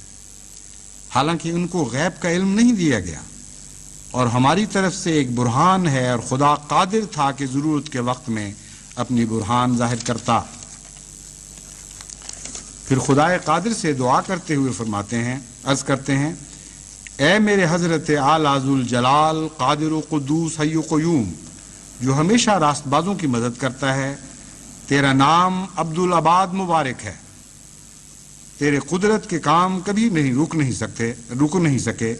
S1: حالانکہ ان کو غیب کا علم نہیں دیا گیا، اور ہماری طرف سے ایک برہان ہے، اور خدا قادر تھا کہ ضرورت کے وقت میں اپنی برہان ظاہر کرتا۔ پھر خدا قادر سے دعا کرتے ہوئے فرماتے ہیں، عرض کرتے ہیں، اے میرے حضرت اعلیٰ ذوالجلال قادر و قدوس حی و قیوم، جو ہمیشہ راست بازوں کی مدد کرتا ہے، تیرا نام عبدالعباد مبارک ہے، تیرے قدرت کے کام کبھی رک نہیں سکے،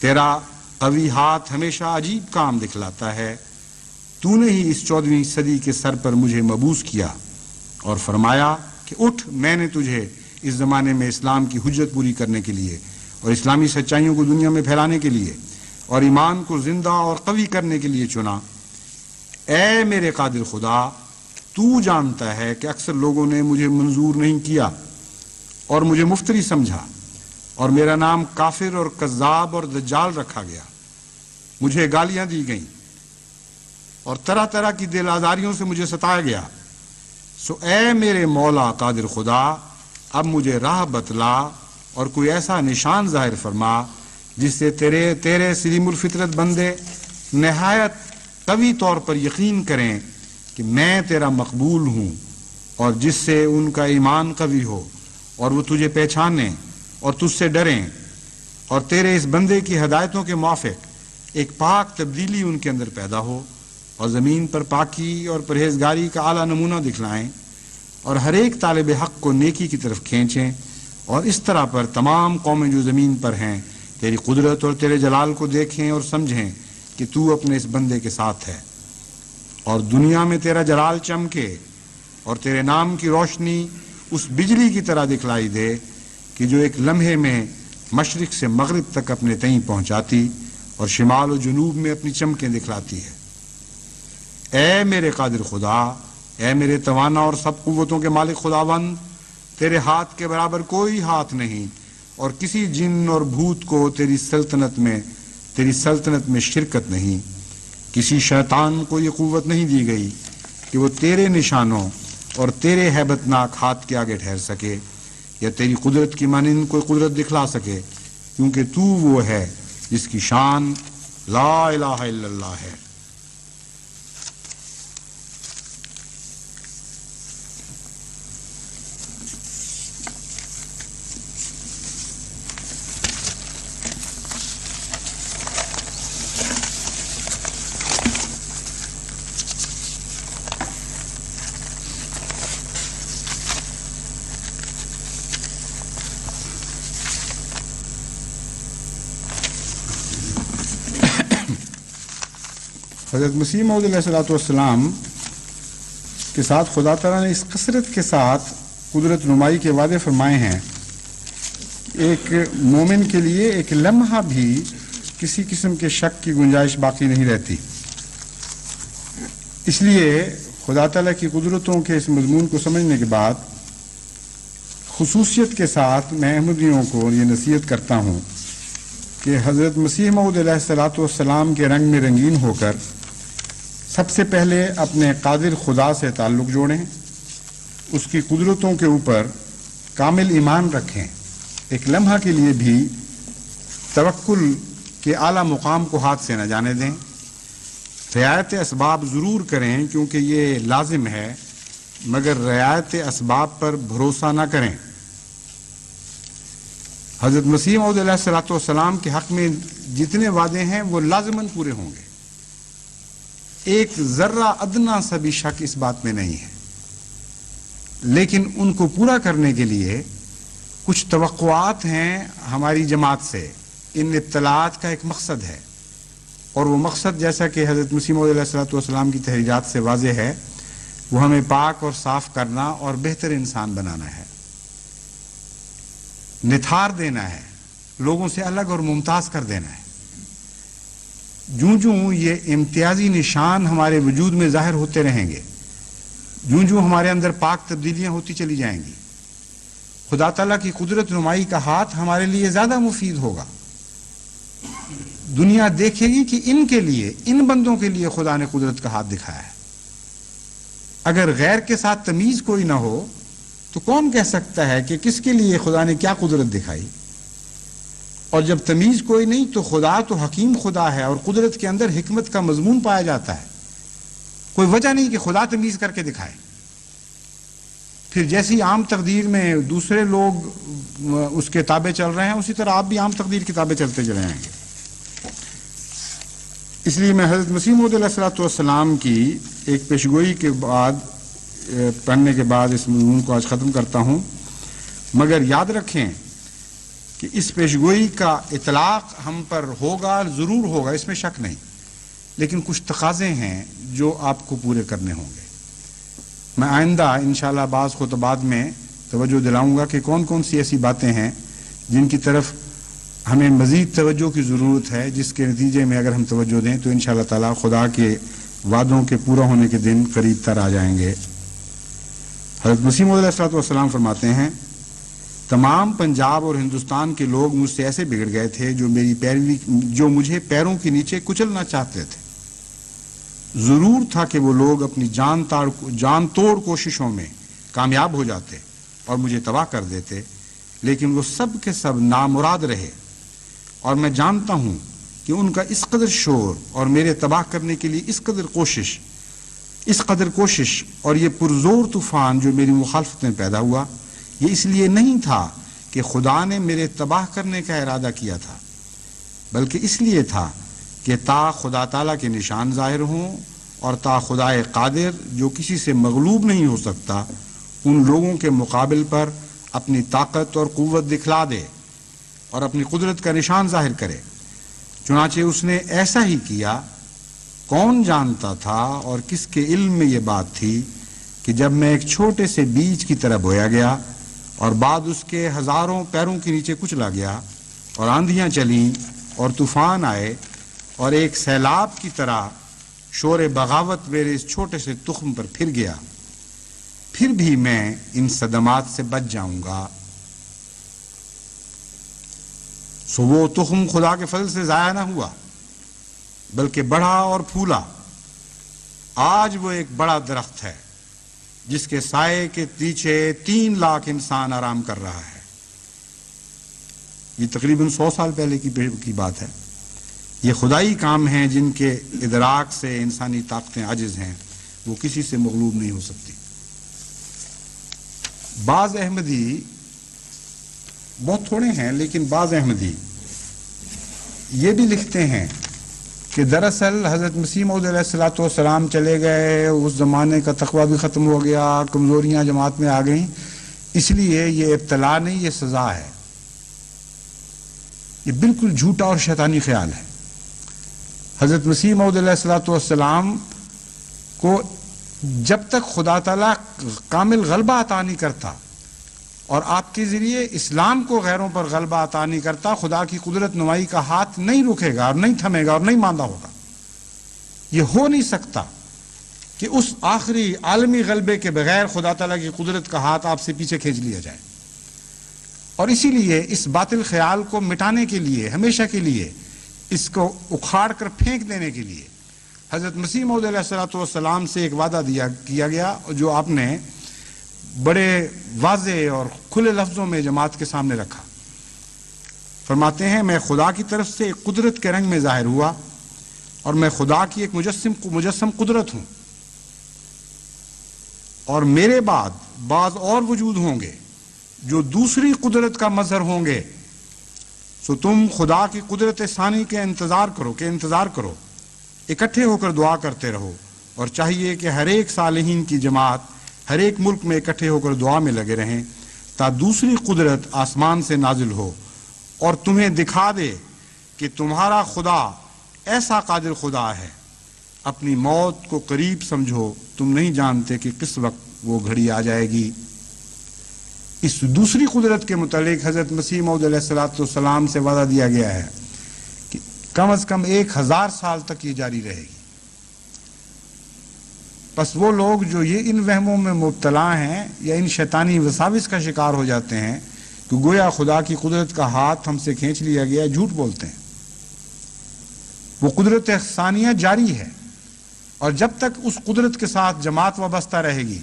S1: تیرا قوی ہاتھ ہمیشہ عجیب کام دکھلاتا ہے، تو نے ہی اس 14ویں صدی کے سر پر مجھے مبعوث کیا اور فرمایا کہ اٹھ، میں نے تجھے اس زمانے میں اسلام کی حجت پوری کرنے کے لیے اور اسلامی سچائیوں کو دنیا میں پھیلانے کے لیے اور ایمان کو زندہ اور قوی کرنے کے لیے چنا۔ اے میرے قادر خدا، تو جانتا ہے کہ اکثر لوگوں نے مجھے منظور نہیں کیا اور مجھے مفتری سمجھا، اور میرا نام کافر اور کذاب اور دجال رکھا گیا، مجھے گالیاں دی گئیں اور طرح طرح کی دل آزاریوں سے مجھے ستایا گیا۔ سو اے میرے مولا قادر خدا، اب مجھے راہ بتلا اور کوئی ایسا نشان ظاہر فرما جس سے تیرے سلیم الفطرت بندے نہایت قوی طور پر یقین کریں کہ میں تیرا مقبول ہوں، اور جس سے ان کا ایمان قوی ہو اور وہ تجھے پہچانیں اور تجھ سے ڈریں، اور تیرے اس بندے کی ہدایتوں کے موافق ایک پاک تبدیلی ان کے اندر پیدا ہو، اور زمین پر پاکی اور پرہیزگاری کا اعلیٰ نمونہ دکھلائیں، اور ہر ایک طالب حق کو نیکی کی طرف کھینچیں، اور اس طرح پر تمام قومیں جو زمین پر ہیں تیری قدرت اور تیرے جلال کو دیکھیں اور سمجھیں کہ تو اپنے اس بندے کے ساتھ ہے، اور دنیا میں تیرا جلال چمکے اور تیرے نام کی روشنی اس بجلی کی طرح دکھلائی دے کہ جو ایک لمحے میں مشرق سے مغرب تک اپنے تئیں پہنچاتی اور شمال و جنوب میں اپنی چمکیں دکھلاتی ہے۔ اے میرے قادر خدا، اے میرے توانا اور سب قوتوں کے مالک خداوند، تیرے ہاتھ کے برابر کوئی ہاتھ نہیں، اور کسی جن اور بھوت کو تیری سلطنت میں شرکت نہیں، کسی شیطان کو یہ قوت نہیں دی گئی کہ وہ تیرے نشانوں اور تیرے ہیبت ناک ہاتھ کے آگے ٹھہر سکے یا تیری قدرت کی مانند کوئی قدرت دکھلا سکے، کیونکہ تو وہ ہے جس کی شان لا الہ الا اللہ ہے۔ حضرت مسیح موعود علیہ الصلوۃ والسلام کے ساتھ خدا تعالیٰ نے اس کثرت کے ساتھ قدرت نمائی کے وعدے فرمائے ہیں، ایک مومن کے لیے ایک لمحہ بھی کسی قسم کے شک کی گنجائش باقی نہیں رہتی۔ اس لیے خدا تعالیٰ کی قدرتوں کے اس مضمون کو سمجھنے کے بعد خصوصیت کے ساتھ میں احمدیوں کو یہ نصیحت کرتا ہوں کہ حضرت مسیح موعود علیہ الصلوۃ والسلام کے رنگ میں رنگین ہو کر سب سے پہلے اپنے قادر خدا سے تعلق جوڑیں، اس کی قدرتوں کے اوپر کامل ایمان رکھیں، ایک لمحہ کے لیے بھی توکل کے اعلیٰ مقام کو ہاتھ سے نہ جانے دیں، رعایت اسباب ضرور کریں کیونکہ یہ لازم ہے، مگر رعایت اسباب پر بھروسہ نہ کریں۔ حضرت مسیح موعود علیہ الصلوۃ والسلام کے حق میں جتنے وعدے ہیں وہ لازماً پورے ہوں گے، ایک ذرہ ادنا سا بھی شک اس بات میں نہیں ہے، لیکن ان کو پورا کرنے کے لیے کچھ توقعات ہیں ہماری جماعت سے. ان اطلاعات کا ایک مقصد ہے، اور وہ مقصد جیسا کہ حضرت مسیح موعود علیہ الصلوۃ والسلام کی تحریرات سے واضح ہے، وہ ہمیں پاک اور صاف کرنا اور بہتر انسان بنانا ہے، نتھار دینا ہے، لوگوں سے الگ اور ممتاز کر دینا ہے. جوں یہ امتیازی نشان ہمارے وجود میں ظاہر ہوتے رہیں گے، جوں ہمارے اندر پاک تبدیلیاں ہوتی چلی جائیں گی، خدا تعالیٰ کی قدرت نمائی کا ہاتھ ہمارے لیے زیادہ مفید ہوگا. دنیا دیکھے گی کہ ان کے لیے، ان بندوں کے لیے خدا نے قدرت کا ہاتھ دکھایا ہے. اگر غیر کے ساتھ تمیز کوئی نہ ہو تو کون کہہ سکتا ہے کہ کس کے لیے خدا نے کیا قدرت دکھائی؟ اور جب تمیز کوئی نہیں تو خدا تو حکیم خدا ہے، اور قدرت کے اندر حکمت کا مضمون پایا جاتا ہے. کوئی وجہ نہیں کہ خدا تمیز کر کے دکھائے. پھر جیسی عام تقدیر میں دوسرے لوگ اس کے تابع چل رہے ہیں، اسی طرح آپ بھی عام تقدیر کے تابع چلتے چلے آئیں گے. اس لیے میں حضرت مسیح موعود علیہ الصلوۃ والسلام کی ایک پیشگوئی کے بعد پڑھنے کے بعد اس مضمون کو آج ختم کرتا ہوں. مگر یاد رکھیں کہ اس پیشگوئی کا اطلاق ہم پر ہوگا، ضرور ہوگا، اس میں شک نہیں، لیکن کچھ تقاضے ہیں جو آپ کو پورے کرنے ہوں گے. میں آئندہ انشاءاللہ بعض خطبات میں توجہ دلاؤں گا کہ کون کون سی ایسی باتیں ہیں جن کی طرف ہمیں مزید توجہ کی ضرورت ہے، جس کے نتیجے میں اگر ہم توجہ دیں تو انشاءاللہ تعالیٰ خدا کے وعدوں کے پورا ہونے کے دن قریب تر آ جائیں گے. حضرت مسیح موعود علیہ الصلوۃ والسلام فرماتے ہیں، تمام پنجاب اور ہندوستان کے لوگ مجھ سے ایسے بگڑ گئے تھے جو مجھے پیروں کے نیچے کچلنا چاہتے تھے. ضرور تھا کہ وہ لوگ اپنی جان توڑ کوششوں میں کامیاب ہو جاتے اور مجھے تباہ کر دیتے، لیکن وہ سب کے سب نامراد رہے. اور میں جانتا ہوں کہ ان کا اس قدر شور اور میرے تباہ کرنے کے لیے اس قدر کوشش اور یہ پرزور طوفان جو میری مخالفت میں پیدا ہوا، یہ اس لیے نہیں تھا کہ خدا نے میرے تباہ کرنے کا ارادہ کیا تھا، بلکہ اس لیے تھا کہ تا خدا تعالیٰ کے نشان ظاہر ہوں اور تا خدا قادر جو کسی سے مغلوب نہیں ہو سکتا ان لوگوں کے مقابل پر اپنی طاقت اور قوت دکھلا دے اور اپنی قدرت کا نشان ظاہر کرے. چنانچہ اس نے ایسا ہی کیا. کون جانتا تھا اور کس کے علم میں یہ بات تھی کہ جب میں ایک چھوٹے سے بیج کی طرح بویا گیا اور بعد اس کے ہزاروں پیروں کے نیچے کچلا گیا اور آندھیاں چلیں اور طوفان آئے اور ایک سیلاب کی طرح شور بغاوت میرے اس چھوٹے سے تخم پر پھر گیا، پھر بھی میں ان صدمات سے بچ جاؤں گا. سو وہ تخم خدا کے فضل سے ضائع نہ ہوا بلکہ بڑھا اور پھولا. آج وہ ایک بڑا درخت ہے جس کے سائے کے پیچھے 3 لاکھ انسان آرام کر رہا ہے. یہ تقریباً 100 سال پہلے کی بات ہے. یہ خدائی کام ہیں جن کے ادراک سے انسانی طاقتیں عاجز ہیں، وہ کسی سے مغلوب نہیں ہو سکتی. بعض احمدی، بہت تھوڑے ہیں لیکن بعض احمدی یہ بھی لکھتے ہیں کہ دراصل حضرت مسیح موعود علیہ الصلوۃ والسلام چلے گئے، اس زمانے کا تقویٰ بھی ختم ہو گیا، کمزوریاں جماعت میں آ گئیں، اس لیے یہ ابتلا نہیں، یہ سزا ہے. یہ بالکل جھوٹا اور شیطانی خیال ہے. حضرت مسیح موعود علیہ الصلوۃ والسلام کو جب تک خدا تعالیٰ کامل غلبہ عطا نہیں کرتا اور آپ کے ذریعے اسلام کو غیروں پر غلبہ عطا نہیں کرتا، خدا کی قدرت نمائی کا ہاتھ نہیں رکے گا اور نہیں تھمے گا اور نہیں ماندہ ہوگا. یہ ہو نہیں سکتا کہ اس آخری عالمی غلبے کے بغیر خدا تعالیٰ کی قدرت کا ہاتھ آپ سے پیچھے کھینچ لیا جائے. اور اسی لیے اس باطل خیال کو مٹانے کے لیے، ہمیشہ کے لیے اس کو اکھاڑ کر پھینک دینے کے لیے حضرت مسیح موعود علیہ الصلوۃ والسلام سے ایک وعدہ کیا گیا جو آپ نے بڑے واضح اور کھلے لفظوں میں جماعت کے سامنے رکھا. فرماتے ہیں، میں خدا کی طرف سے ایک قدرت کے رنگ میں ظاہر ہوا اور میں خدا کی ایک مجسم قدرت ہوں، اور میرے بعد بعض اور وجود ہوں گے جو دوسری قدرت کا مظہر ہوں گے. سو تم خدا کی قدرت ثانی کے انتظار کرو، اکٹھے ہو کر دعا کرتے رہو، اور چاہیے کہ ہر ایک صالحین کی جماعت ہر ایک ملک میں اکٹھے ہو کر دعا میں لگے رہیں تا دوسری قدرت آسمان سے نازل ہو اور تمہیں دکھا دے کہ تمہارا خدا ایسا قادر خدا ہے. اپنی موت کو قریب سمجھو، تم نہیں جانتے کہ کس وقت وہ گھڑی آ جائے گی. اس دوسری قدرت کے متعلق حضرت مسیح موعود علیہ السلام سے وعدہ دیا گیا ہے کہ کم از کم 1000 سال تک یہ جاری رہے گی. بس وہ لوگ جو یہ ان وہموں میں مبتلا ہیں یا ان شیطانی وساوس کا شکار ہو جاتے ہیں کہ گویا خدا کی قدرت کا ہاتھ ہم سے کھینچ لیا گیا، جھوٹ بولتے ہیں. وہ قدرت ثانیہ جاری ہے، اور جب تک اس قدرت کے ساتھ جماعت وابستہ رہے گی،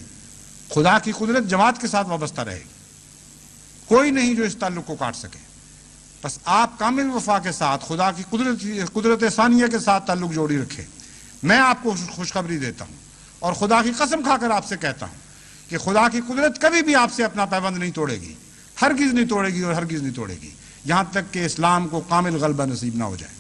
S1: خدا کی قدرت جماعت کے ساتھ وابستہ رہے گی. کوئی نہیں جو اس تعلق کو کاٹ سکے. بس آپ کامل وفا کے ساتھ خدا کی قدرت ثانیہ کے ساتھ تعلق جوڑی رکھے. میں آپ کو خوشخبری دیتا ہوں اور خدا کی قسم کھا کر آپ سے کہتا ہوں کہ خدا کی قدرت کبھی بھی آپ سے اپنا پیبند نہیں توڑے گی، ہرگز نہیں توڑے گی اور ہرگز نہیں توڑے گی، یہاں تک کہ اسلام کو کامل غلبہ نصیب نہ ہو جائے.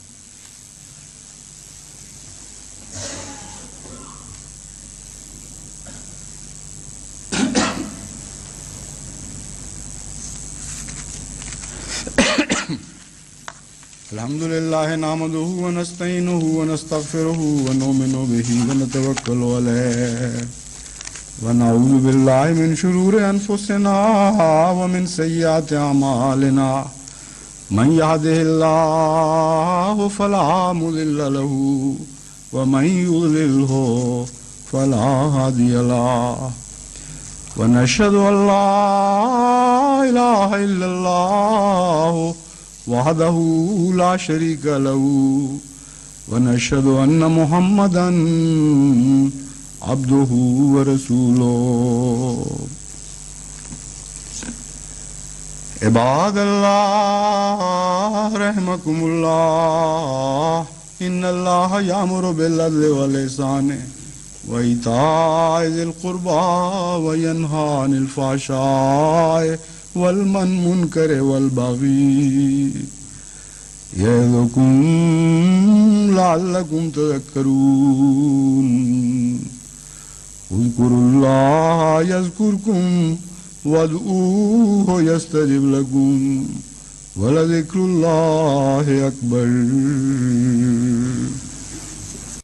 S1: الحمد لله نحمده ونستعينه ونستغفره ونؤمن به ونتوكل عليه ونعوذ بالله من شرور أنفسنا ومن سيئات أعمالنا من يهده الله فلا مضل له ومن يضلله فلا هادي له ونشهد أن لا إله إلا الله وحده لا شريك له ونشهد أن محمدا عبده ورسوله. عباد الله رحمكم الله إن الله يأمر بالعدل والإحسان وإيتاء ذي القربى وينهى عن الفحشاء والمنكر والبغي يعظكم لعلكم تذكرون. اذكروا الله يذكركم وادعوه يستجب لكم ولذكر الله أكبر.